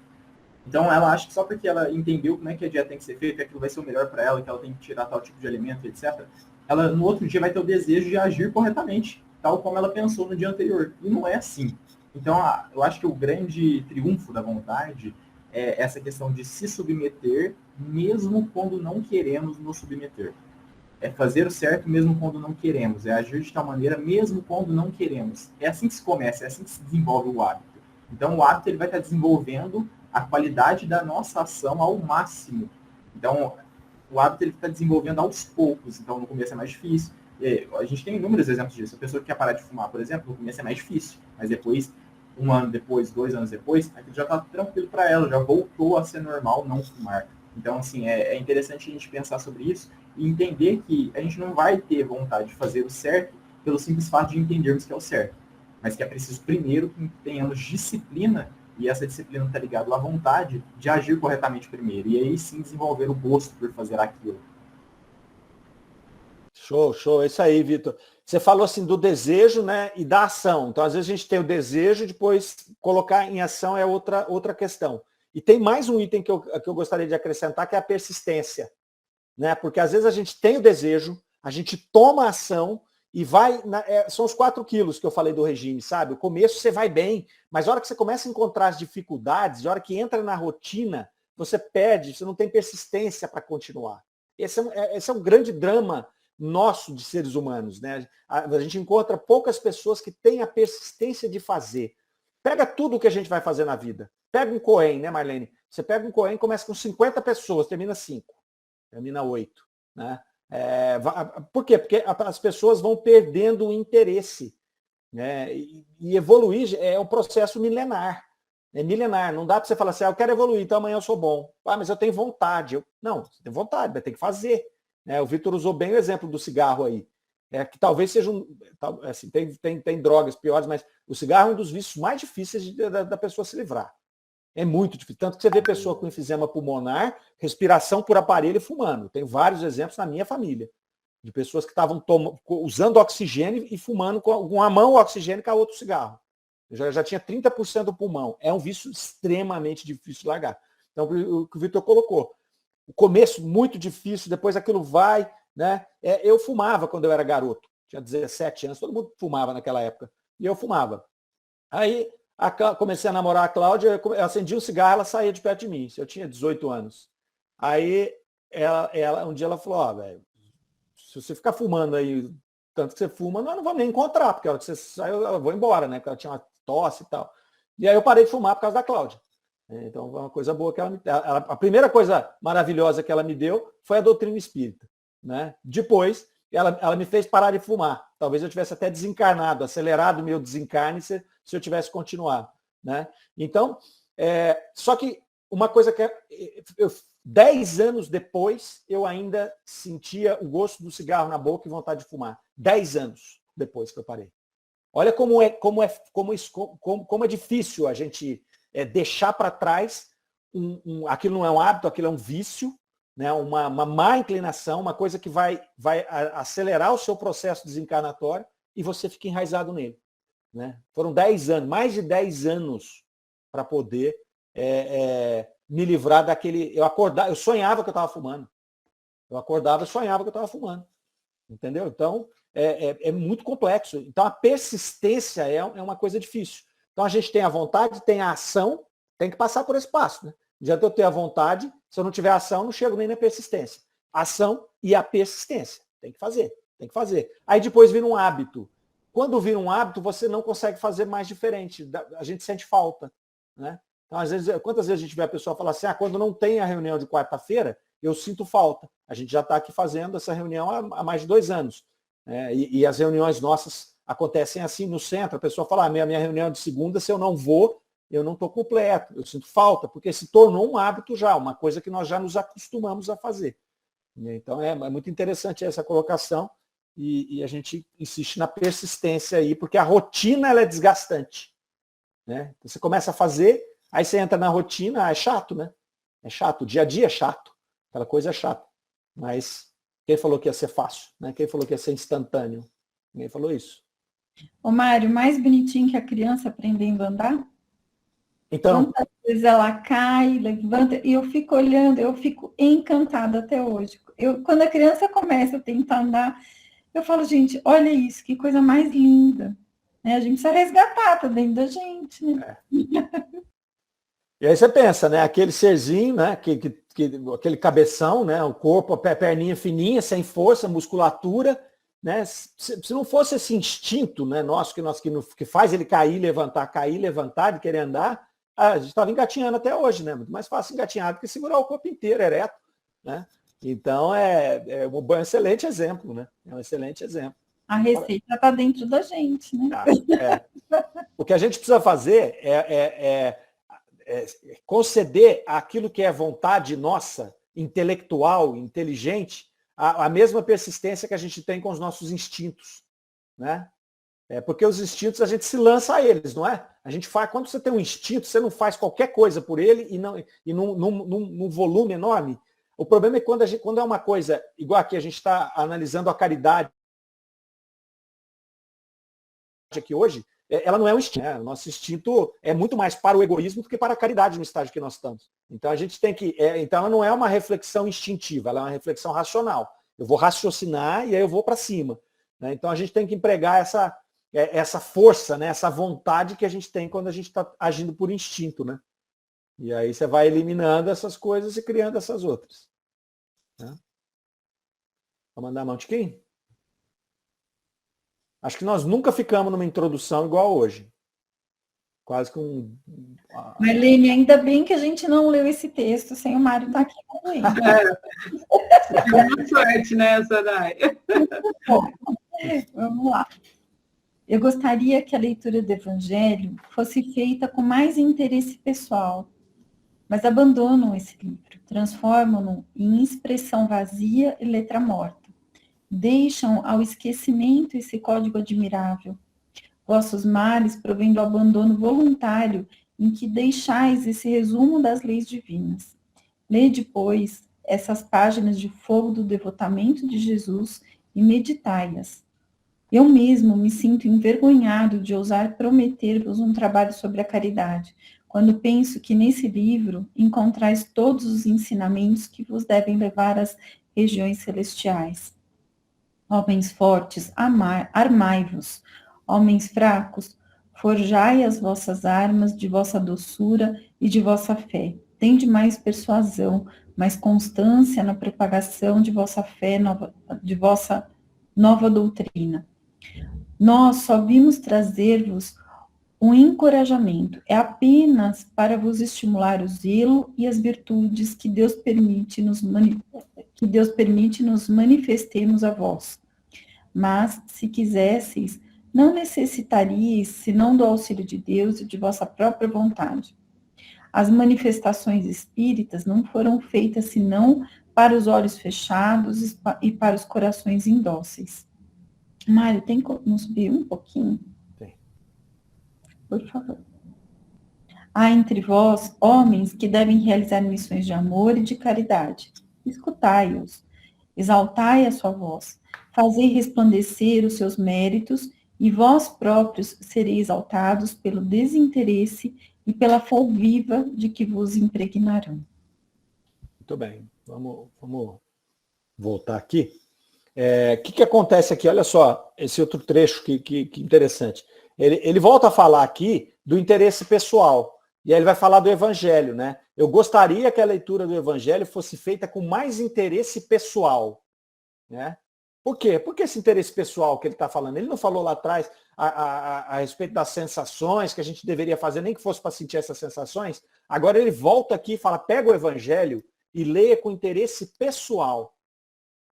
Speaker 4: Então ela acha que só porque ela entendeu como é que a dieta tem que ser feita, que aquilo vai ser o melhor para ela, que ela tem que tirar tal tipo de alimento, etc., ela no outro dia vai ter o desejo de agir corretamente, tal como ela pensou no dia anterior. E não é assim. Então eu acho que o grande triunfo da vontade é essa questão de se submeter, mesmo quando não queremos nos submeter. É fazer o certo mesmo quando não queremos. É agir de tal maneira mesmo quando não queremos. É assim que se começa, é assim que se desenvolve o hábito. Então, o hábito ele vai estar desenvolvendo a qualidade da nossa ação ao máximo. Então, o hábito ele está desenvolvendo aos poucos. Então, no começo é mais difícil. A gente tem inúmeros exemplos disso. A pessoa que quer parar de fumar, por exemplo, no começo é mais difícil. Mas depois, 1 ano depois, 2 anos depois, aquilo já está tranquilo para ela. Já voltou a ser normal não fumar. Então, assim, é interessante a gente pensar sobre isso e entender que a gente não vai ter vontade de fazer o certo pelo simples fato de entendermos que é o certo. Mas que é preciso, primeiro, que tenhamos disciplina, e essa disciplina está ligada à vontade de agir corretamente primeiro. E aí sim desenvolver o gosto por fazer aquilo.
Speaker 2: Show. É isso aí, Vitor. Você falou assim do desejo, né, e da ação. Então, às vezes a gente tem o desejo, depois colocar em ação é outra questão. E tem mais um item que eu gostaria de acrescentar, que é a persistência. Né? Porque às vezes a gente tem o desejo, a gente toma a ação e vai... são os 4 quilos que eu falei do regime, sabe? O começo você vai bem, mas a hora que você começa a encontrar as dificuldades, a hora que entra na rotina, você perde, você não tem persistência para continuar. Esse é um grande drama nosso de seres humanos. Né? A gente encontra poucas pessoas que têm a persistência de fazer. Pega tudo o que a gente vai fazer na vida. Pega um Cohen, né, Marlene? Você pega um Cohen, começa com 50 pessoas, termina 5. Termina 8. Né? Por quê? Porque as pessoas vão perdendo o interesse. Né? E evoluir é um processo milenar. É milenar. Não dá para você falar assim, eu quero evoluir, então amanhã eu sou bom. Mas eu tenho vontade. Não, você tem vontade, vai ter que fazer. Né? O Vitor usou bem o exemplo do cigarro aí. Que talvez seja assim, tem drogas piores, mas o cigarro é um dos vícios mais difíceis da pessoa se livrar. É muito difícil. Tanto que você vê pessoa com enfisema pulmonar, respiração por aparelho e fumando. Tem vários exemplos na minha família. De pessoas que estavam usando oxigênio e fumando com a mão o oxigênio e com a outra cigarro. Eu já tinha 30% do pulmão. É um vício extremamente difícil de largar. Então, o que o Vitor colocou. O começo muito difícil, depois aquilo vai... Né? Eu fumava quando eu era garoto. Tinha 17 anos, todo mundo fumava naquela época. E eu fumava. Aí... comecei a namorar a Cláudia, eu acendi um cigarro, ela saía de perto de mim. Eu tinha 18 anos. Aí, um dia ela falou, velho, se você ficar fumando aí, tanto que você fuma, eu não vou nem encontrar, porque a hora que você sai, eu vou embora, né? Porque ela tinha uma tosse e tal. E aí eu parei de fumar por causa da Cláudia. Então, foi uma coisa boa que a primeira coisa maravilhosa que ela me deu foi a doutrina espírita. Né? Depois, ela me fez parar de fumar. Talvez eu tivesse até desencarnado, acelerado o meu desencarne se eu tivesse continuado. Né? Então, só que uma coisa que 10 anos depois, eu ainda sentia o gosto do cigarro na boca e vontade de fumar. 10 anos depois que eu parei. Olha como é difícil a gente deixar para trás aquilo não é um hábito, aquilo é um vício, né? uma má inclinação, uma coisa que vai acelerar o seu processo desencarnatório e você fica enraizado nele. Né? Foram 10 anos, mais de 10 anos para poder me livrar daquele... Eu sonhava que eu estava fumando. Eu acordava e sonhava que eu estava fumando. Entendeu? Então, é muito complexo. Então, a persistência é uma coisa difícil. Então a gente tem a vontade, tem a ação, tem que passar por esse passo. Né? Não adianta eu ter a vontade, se eu não tiver ação, não chego nem na persistência. Ação e a persistência. Tem que fazer, tem que fazer. Aí depois vira um hábito. Quando vira um hábito, você não consegue fazer mais diferente. A gente sente falta. Né? Então, às vezes, quantas vezes a gente vê a pessoa falar assim, quando não tem a reunião de quarta-feira, eu sinto falta. A gente já está aqui fazendo essa reunião há mais de 2 anos. E as reuniões nossas acontecem assim no centro. A pessoa fala, minha reunião de segunda, se eu não vou, eu não estou completo, eu sinto falta, porque se tornou um hábito já, uma coisa que nós já nos acostumamos a fazer. Então é muito interessante essa colocação e a gente insiste na persistência aí, porque a rotina ela é desgastante. Né? Você começa a fazer, aí você entra na rotina, é chato, né? É chato, o dia a dia é chato, aquela coisa é chata. Mas quem falou que ia ser fácil? Né? Quem falou que ia ser instantâneo? Ninguém falou isso.
Speaker 1: Ô, Mário, mais bonitinho que a criança aprendendo a andar?
Speaker 2: Então,
Speaker 1: quantas vezes ela cai, levanta, e eu fico olhando, eu fico encantada até hoje. Quando a criança começa a tentar andar, eu falo, gente, olha isso, que coisa mais linda. Né? A gente precisa resgatar, tá dentro da gente. Né?
Speaker 2: E aí você pensa, né? Aquele serzinho, né? Aquele cabeção, né? O corpo, a perninha fininha, sem força, musculatura. Né? Se não fosse esse instinto, né, nosso que faz ele cair, levantar, de querer andar, a gente estava engatinhando até hoje, né? Muito mais fácil engatinhar do que segurar o corpo inteiro, ereto. Né? Então é um excelente exemplo, né? É um excelente exemplo.
Speaker 1: A receita está dentro da gente, né?
Speaker 2: O que a gente precisa fazer é conceder aquilo que é vontade nossa, intelectual, inteligente, a mesma persistência que a gente tem com os nossos instintos, né? Porque os instintos a gente se lança a eles, não é? A gente faz, quando você tem um instinto, você não faz qualquer coisa por ele e num volume enorme. O problema é quando é uma coisa, igual aqui a gente está analisando a caridade aqui hoje, ela não é um instinto. Né? O nosso instinto é muito mais para o egoísmo do que para a caridade no estágio que nós estamos. Então a gente tem que. Então ela não é uma reflexão instintiva, ela é uma reflexão racional. Eu vou raciocinar e aí eu vou para cima. Né? Então a gente tem que empregar essa força, né? Essa vontade que a gente tem quando a gente está agindo por instinto. Né? E aí você vai eliminando essas coisas e criando essas outras. Né? Vou mandar a mão, Tiquinho? Acho que nós nunca ficamos numa introdução igual hoje. Quase que
Speaker 1: Marlene, ainda bem que a gente não leu esse texto sem o Mário estar aqui concluindo.
Speaker 3: Boa sorte, né, Soraya?
Speaker 1: Vamos lá. Eu gostaria que a leitura do Evangelho fosse feita com mais interesse pessoal, mas abandonam esse livro, transformam-no em expressão vazia e letra morta. Deixam ao esquecimento esse código admirável. Vossos males provêm do abandono voluntário em que deixais esse resumo das leis divinas. Lede, pois, essas páginas de fogo do devotamento de Jesus e meditai-as. Eu mesmo me sinto envergonhado de ousar prometer-vos um trabalho sobre a caridade, quando penso que nesse livro encontrais todos os ensinamentos que vos devem levar às regiões celestiais. Homens fortes, armai-vos. Homens fracos, forjai as vossas armas de vossa doçura e de vossa fé. Tende mais persuasão, mais constância na propagação de vossa fé, de vossa nova doutrina. Nós só vimos trazer-vos um encorajamento. É apenas para vos estimular o zelo e as virtudes que Deus permite nos manifestemos a vós. Mas, se quisesseis, não necessitaríeis senão do auxílio de Deus e de vossa própria vontade. As manifestações espíritas não foram feitas senão para os olhos fechados e para os corações indóceis. Mário, tem como subir um pouquinho?
Speaker 2: Tem.
Speaker 1: Por favor. Há entre vós homens que devem realizar missões de amor e de caridade. Escutai-os, exaltai a sua voz, fazei resplandecer os seus méritos, e vós próprios sereis exaltados pelo desinteresse e pela fé viva de que vos impregnarão.
Speaker 2: Muito bem, vamos voltar aqui. O que acontece aqui? Olha só, esse outro trecho que interessante. Ele volta a falar aqui do interesse pessoal. E aí ele vai falar do evangelho, né? Eu gostaria que a leitura do evangelho fosse feita com mais interesse pessoal, né? Por quê? Por que esse interesse pessoal que ele está falando? Ele não falou lá atrás a respeito das sensações que a gente deveria fazer, nem que fosse para sentir essas sensações. Agora ele volta aqui e fala, pega o evangelho e leia com interesse pessoal.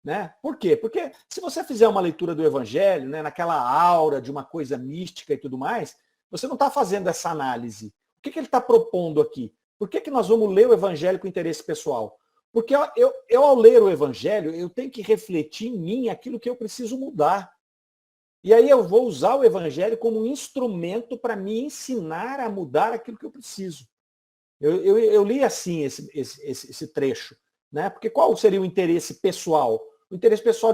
Speaker 2: Né? Por quê? Porque se você fizer uma leitura do evangelho, né, naquela aura de uma coisa mística e tudo mais, você não está fazendo essa análise. O que ele está propondo aqui? Por que nós vamos ler o evangelho com interesse pessoal? Porque eu, ao ler o evangelho, eu tenho que refletir em mim aquilo que eu preciso mudar. E aí eu vou usar o evangelho como um instrumento para me ensinar a mudar aquilo que eu preciso. Eu li assim esse trecho. Né? Porque qual seria o interesse pessoal? O interesse pessoal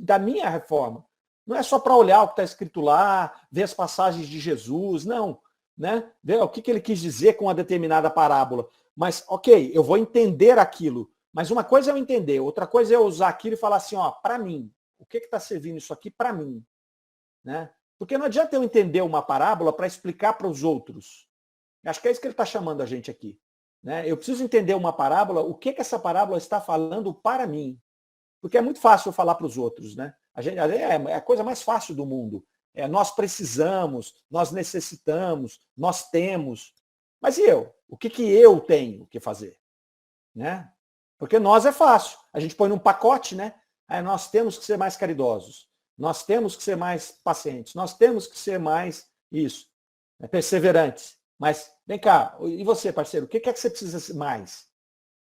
Speaker 2: da minha reforma. Não é só para olhar o que está escrito lá, ver as passagens de Jesus, não. Né? Ver o que ele quis dizer com uma determinada parábola. Mas, ok, eu vou entender aquilo. Mas uma coisa é eu entender, outra coisa é eu usar aquilo e falar assim, ó, para mim, o que está servindo isso aqui para mim? Né? Porque não adianta eu entender uma parábola para explicar para os outros. Acho que é isso que ele está chamando a gente aqui. Né? Eu preciso entender uma parábola, o que essa parábola está falando para mim. Porque é muito fácil eu falar para os outros. Né? É a coisa mais fácil do mundo. Nós precisamos, nós necessitamos, nós temos. Mas e eu? O que eu tenho que fazer? Né? Porque nós é fácil. A gente põe num pacote, né? Nós temos que ser mais caridosos. Nós temos que ser mais pacientes. Nós temos que ser mais isso, perseverantes. Mas, vem cá, e você, parceiro, o que é que você precisa mais?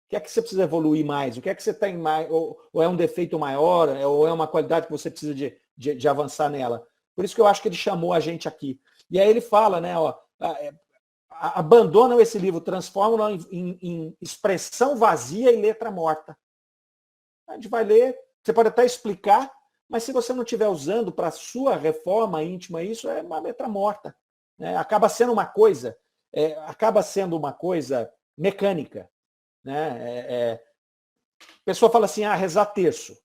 Speaker 2: O que é que você precisa evoluir mais? O que é que você tem mais? Ou é um defeito maior, ou é uma qualidade que você precisa de avançar nela? Por isso que eu acho que ele chamou a gente aqui. E aí ele fala, né, ó, abandonam esse livro, transformam em expressão vazia e letra morta. A gente vai ler, você pode até explicar, mas se você não estiver usando para a sua reforma íntima, isso é uma letra morta. Né? Acaba sendo uma coisa mecânica. Né? A pessoa fala assim, rezar terço.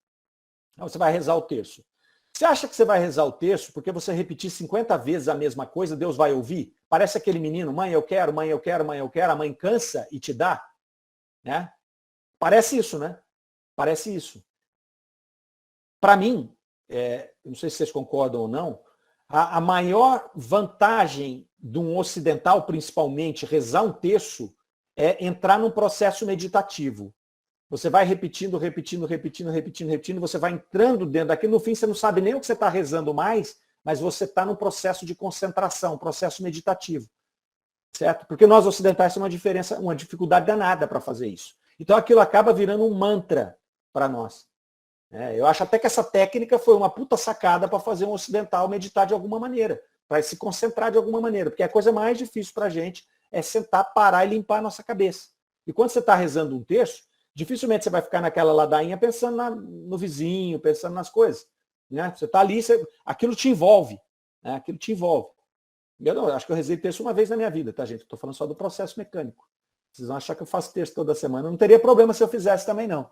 Speaker 2: Você vai rezar o terço. Você acha que você vai rezar o terço porque você repetir 50 vezes a mesma coisa, Deus vai ouvir? Parece aquele menino, mãe, eu quero, mãe, eu quero, mãe, eu quero, a mãe cansa e te dá. Né? Parece isso, né? Parece isso. Para mim, não sei se vocês concordam ou não, a maior vantagem de um ocidental, principalmente, rezar um terço, é entrar num processo meditativo. Você vai repetindo, você vai entrando dentro daquilo, no fim você não sabe nem o que você está rezando mais, mas você está num processo de concentração, um processo meditativo. Certo? Porque nós ocidentais temos uma dificuldade danada para fazer isso. Então aquilo acaba virando um mantra para nós. Eu acho até que essa técnica foi uma puta sacada para fazer um ocidental meditar de alguma maneira, para se concentrar de alguma maneira, porque a coisa mais difícil para a gente é sentar, parar e limpar a nossa cabeça. E quando você está rezando um terço, dificilmente você vai ficar naquela ladainha pensando no vizinho, pensando nas coisas. Né? Você está ali, aquilo te envolve. Né? Aquilo te envolve. Eu acho que eu rezei terço uma vez na minha vida, tá, gente? Estou falando só do processo mecânico. Vocês vão achar que eu faço terço toda semana. Não teria problema se eu fizesse também, não.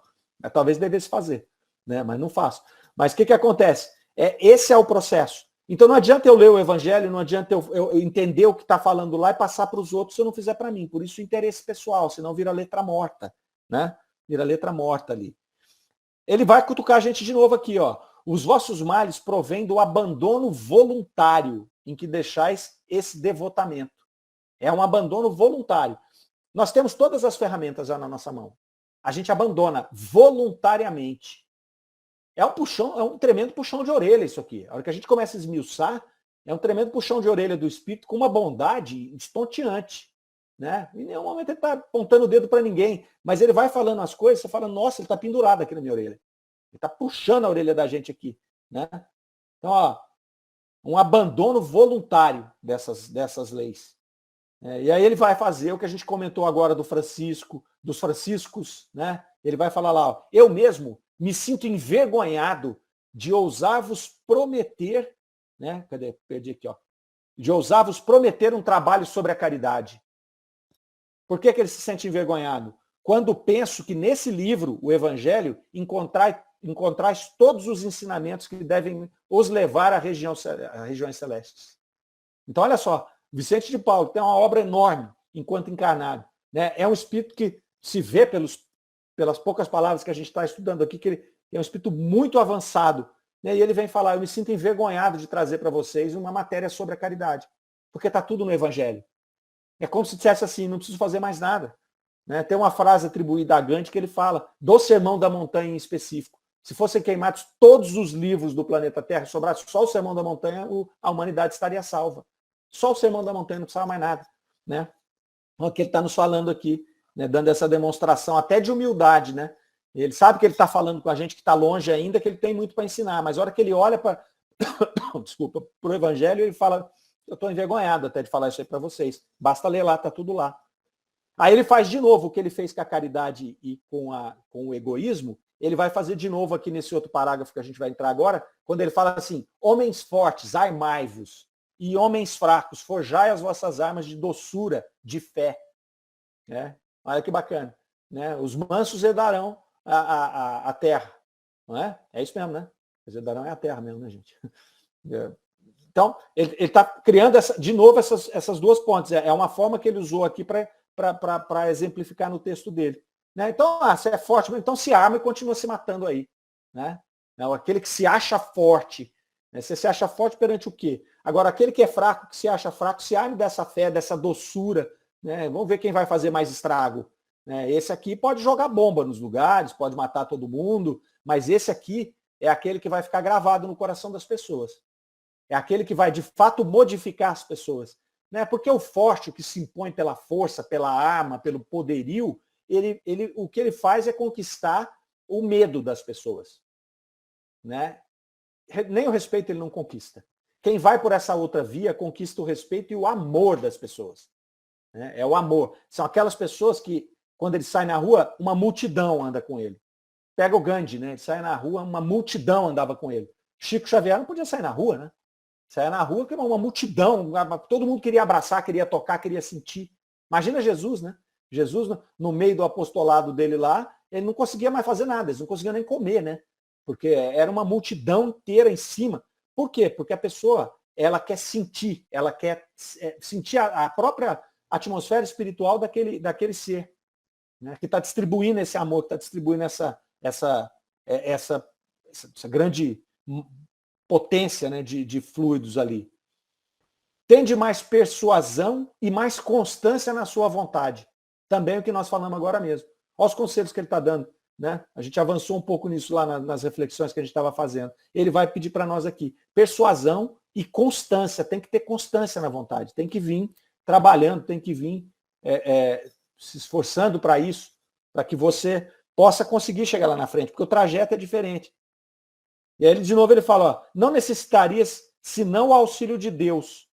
Speaker 2: Talvez devesse fazer. Né? Mas não faço. Mas o que acontece? Esse é o processo. Então não adianta eu ler o evangelho, não adianta eu entender o que está falando lá e passar para os outros se eu não fizer para mim. Por isso o interesse pessoal, senão vira letra morta. Né? Vira letra morta ali. Ele vai cutucar a gente de novo aqui, ó. Os vossos males provêm do abandono voluntário em que deixais esse devotamento. É um abandono voluntário. Nós temos todas as ferramentas já na nossa mão. A gente abandona voluntariamente. É um tremendo puxão de orelha isso aqui. A hora que a gente começa a esmiuçar, é um tremendo puxão de orelha do espírito com uma bondade estonteante. Né? Em nenhum momento ele está apontando o dedo para ninguém, mas ele vai falando as coisas, você fala, nossa, ele está pendurado aqui na minha orelha. Ele está puxando a orelha da gente aqui. Né? Então, ó, um abandono voluntário dessas leis. E aí ele vai fazer o que a gente comentou agora do Francisco, dos franciscos, né? Ele vai falar lá, ó, eu mesmo me sinto envergonhado de ousar-vos prometer, né? Cadê? Perdi aqui, ó. De ousar-vos prometer um trabalho sobre a caridade. Por que ele se sente envergonhado? Quando penso que nesse livro, o Evangelho, encontrais todos os ensinamentos que devem os levar a regiões celestes. Então, olha só, Vicente de Paulo tem uma obra enorme enquanto encarnado. Né? É um espírito que se vê pelas poucas palavras que a gente está estudando aqui, que ele é um espírito muito avançado. Né? E ele vem falar, eu me sinto envergonhado de trazer para vocês uma matéria sobre a caridade, porque está tudo no Evangelho. É como se dissesse assim, não preciso fazer mais nada. Né? Tem uma frase atribuída a Gandhi que ele fala, do Sermão da Montanha em específico. Se fossem queimados todos os livros do planeta Terra, sobrasse só o Sermão da Montanha, a humanidade estaria salva. Só o Sermão da Montanha, não precisava mais nada. Né? O que ele está nos falando aqui, né? Dando essa demonstração até de humildade. Né? Ele sabe que ele está falando com a gente que está longe ainda, que ele tem muito para ensinar, mas a hora que ele olha para desculpa, para o Evangelho, ele fala, eu estou envergonhado até de falar isso aí para vocês. Basta ler lá, está tudo lá. Aí ele faz de novo o que ele fez com a caridade e com o egoísmo, ele vai fazer de novo aqui nesse outro parágrafo que a gente vai entrar agora, quando ele fala assim, homens fortes, armai-vos, e homens fracos, forjai as vossas armas de doçura, de fé. Né? Olha que bacana. Né? Os mansos herdarão a terra. Não é? É isso mesmo, né? Os herdarão é a terra mesmo, né, gente? Então, ele está criando, de novo, essas duas pontes. É uma forma que ele usou aqui para exemplificar no texto dele. Né? Então, você é forte, então se arma e continua se matando aí. Né? Aquele que se acha forte. Né? Você se acha forte perante o quê? Agora, aquele que é fraco, que se acha fraco, se arme dessa fé, dessa doçura. Né? Vamos ver quem vai fazer mais estrago. Né? Esse aqui pode jogar bomba nos lugares, pode matar todo mundo, mas esse aqui é aquele que vai ficar gravado no coração das pessoas. É aquele que vai, de fato, modificar as pessoas. Né? Porque o forte, o que se impõe pela força, pela arma, pelo poderio, o que ele faz é conquistar o medo das pessoas. Né? Nem o respeito ele não conquista. Quem vai por essa outra via conquista o respeito e o amor das pessoas. Né? É o amor. São aquelas pessoas que, quando ele sai na rua, uma multidão anda com ele. Pega o Gandhi, né? Ele sai na rua, uma multidão andava com ele. Chico Xavier não podia sair na rua, né? Saia na rua, que uma multidão, todo mundo queria abraçar, queria tocar, queria sentir. Imagina Jesus, né? Jesus, no meio do apostolado dele lá, ele não conseguia mais fazer nada, eles não conseguiam nem comer, né? Porque era uma multidão inteira em cima. Por quê? Porque a pessoa, ela quer sentir, ela quer sentir a própria atmosfera espiritual daquele ser, né? Que está distribuindo esse amor, que está distribuindo essa grande potência, né, de fluidos ali. Tende mais persuasão e mais constância na sua vontade. Também o que nós falamos agora mesmo. Olha os conselhos que ele está dando. Né? A gente avançou um pouco nisso lá nas reflexões que a gente estava fazendo. Ele vai pedir para nós aqui. Persuasão e constância. Tem que ter constância na vontade. Tem que vir trabalhando, tem que vir se esforçando para isso, para que você possa conseguir chegar lá na frente, porque o trajeto é diferente. E aí, de novo, ele fala, ó, não necessitarias senão o auxílio de Deus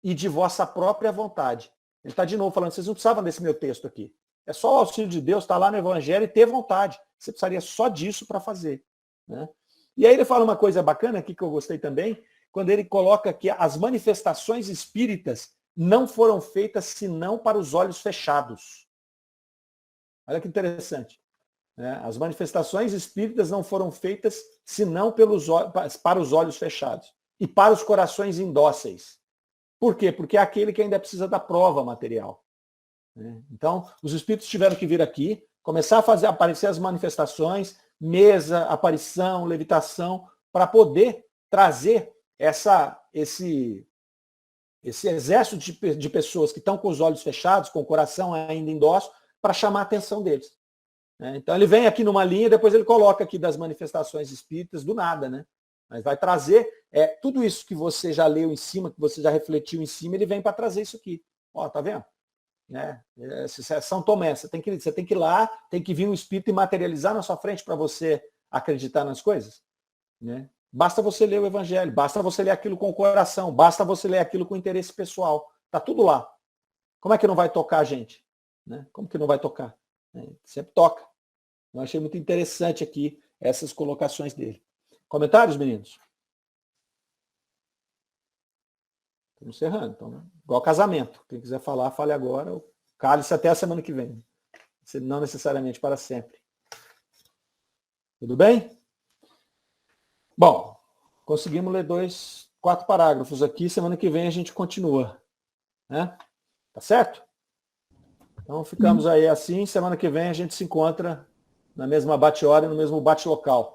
Speaker 2: e de vossa própria vontade. Ele está de novo falando, vocês não precisavam desse meu texto aqui. É só o auxílio de Deus, está lá no Evangelho e ter vontade. Você precisaria só disso para fazer. Né? E aí ele fala uma coisa bacana aqui que eu gostei também, quando ele coloca que as manifestações espíritas não foram feitas senão para os olhos fechados. Olha que interessante. As manifestações espíritas não foram feitas senão para os olhos fechados e para os corações indóceis. Por quê? Porque é aquele que ainda precisa da prova material. Então, os espíritos tiveram que vir aqui, começar a fazer aparecer as manifestações, mesa, aparição, levitação, para poder trazer esse exército de pessoas que estão com os olhos fechados, com o coração ainda indócil, para chamar a atenção deles. Então ele vem aqui numa linha e depois ele coloca aqui das manifestações espíritas do nada, né? Mas vai trazer tudo isso que você já leu em cima, que você já refletiu em cima, ele vem para trazer isso aqui. Ó, tá vendo? Né? São Tomé, você tem que ir lá, tem que vir um espírito e materializar na sua frente para você acreditar nas coisas. Né? Basta você ler o Evangelho, basta você ler aquilo com o coração, basta você ler aquilo com interesse pessoal. Tá tudo lá. Como é que não vai tocar a gente? Né? Como que não vai tocar? Sempre toca. Eu achei muito interessante aqui essas colocações dele. Comentários, meninos? Estamos encerrando. Então, igual casamento. Quem quiser falar, fale agora. Cale-se até a semana que vem. Não necessariamente para sempre. Tudo bem? Bom, conseguimos ler 2 4 parágrafos aqui, semana que vem a gente continua. Né? Tá certo? Então ficamos aí assim, semana que vem a gente se encontra na mesma bate-hora e no mesmo bate-local.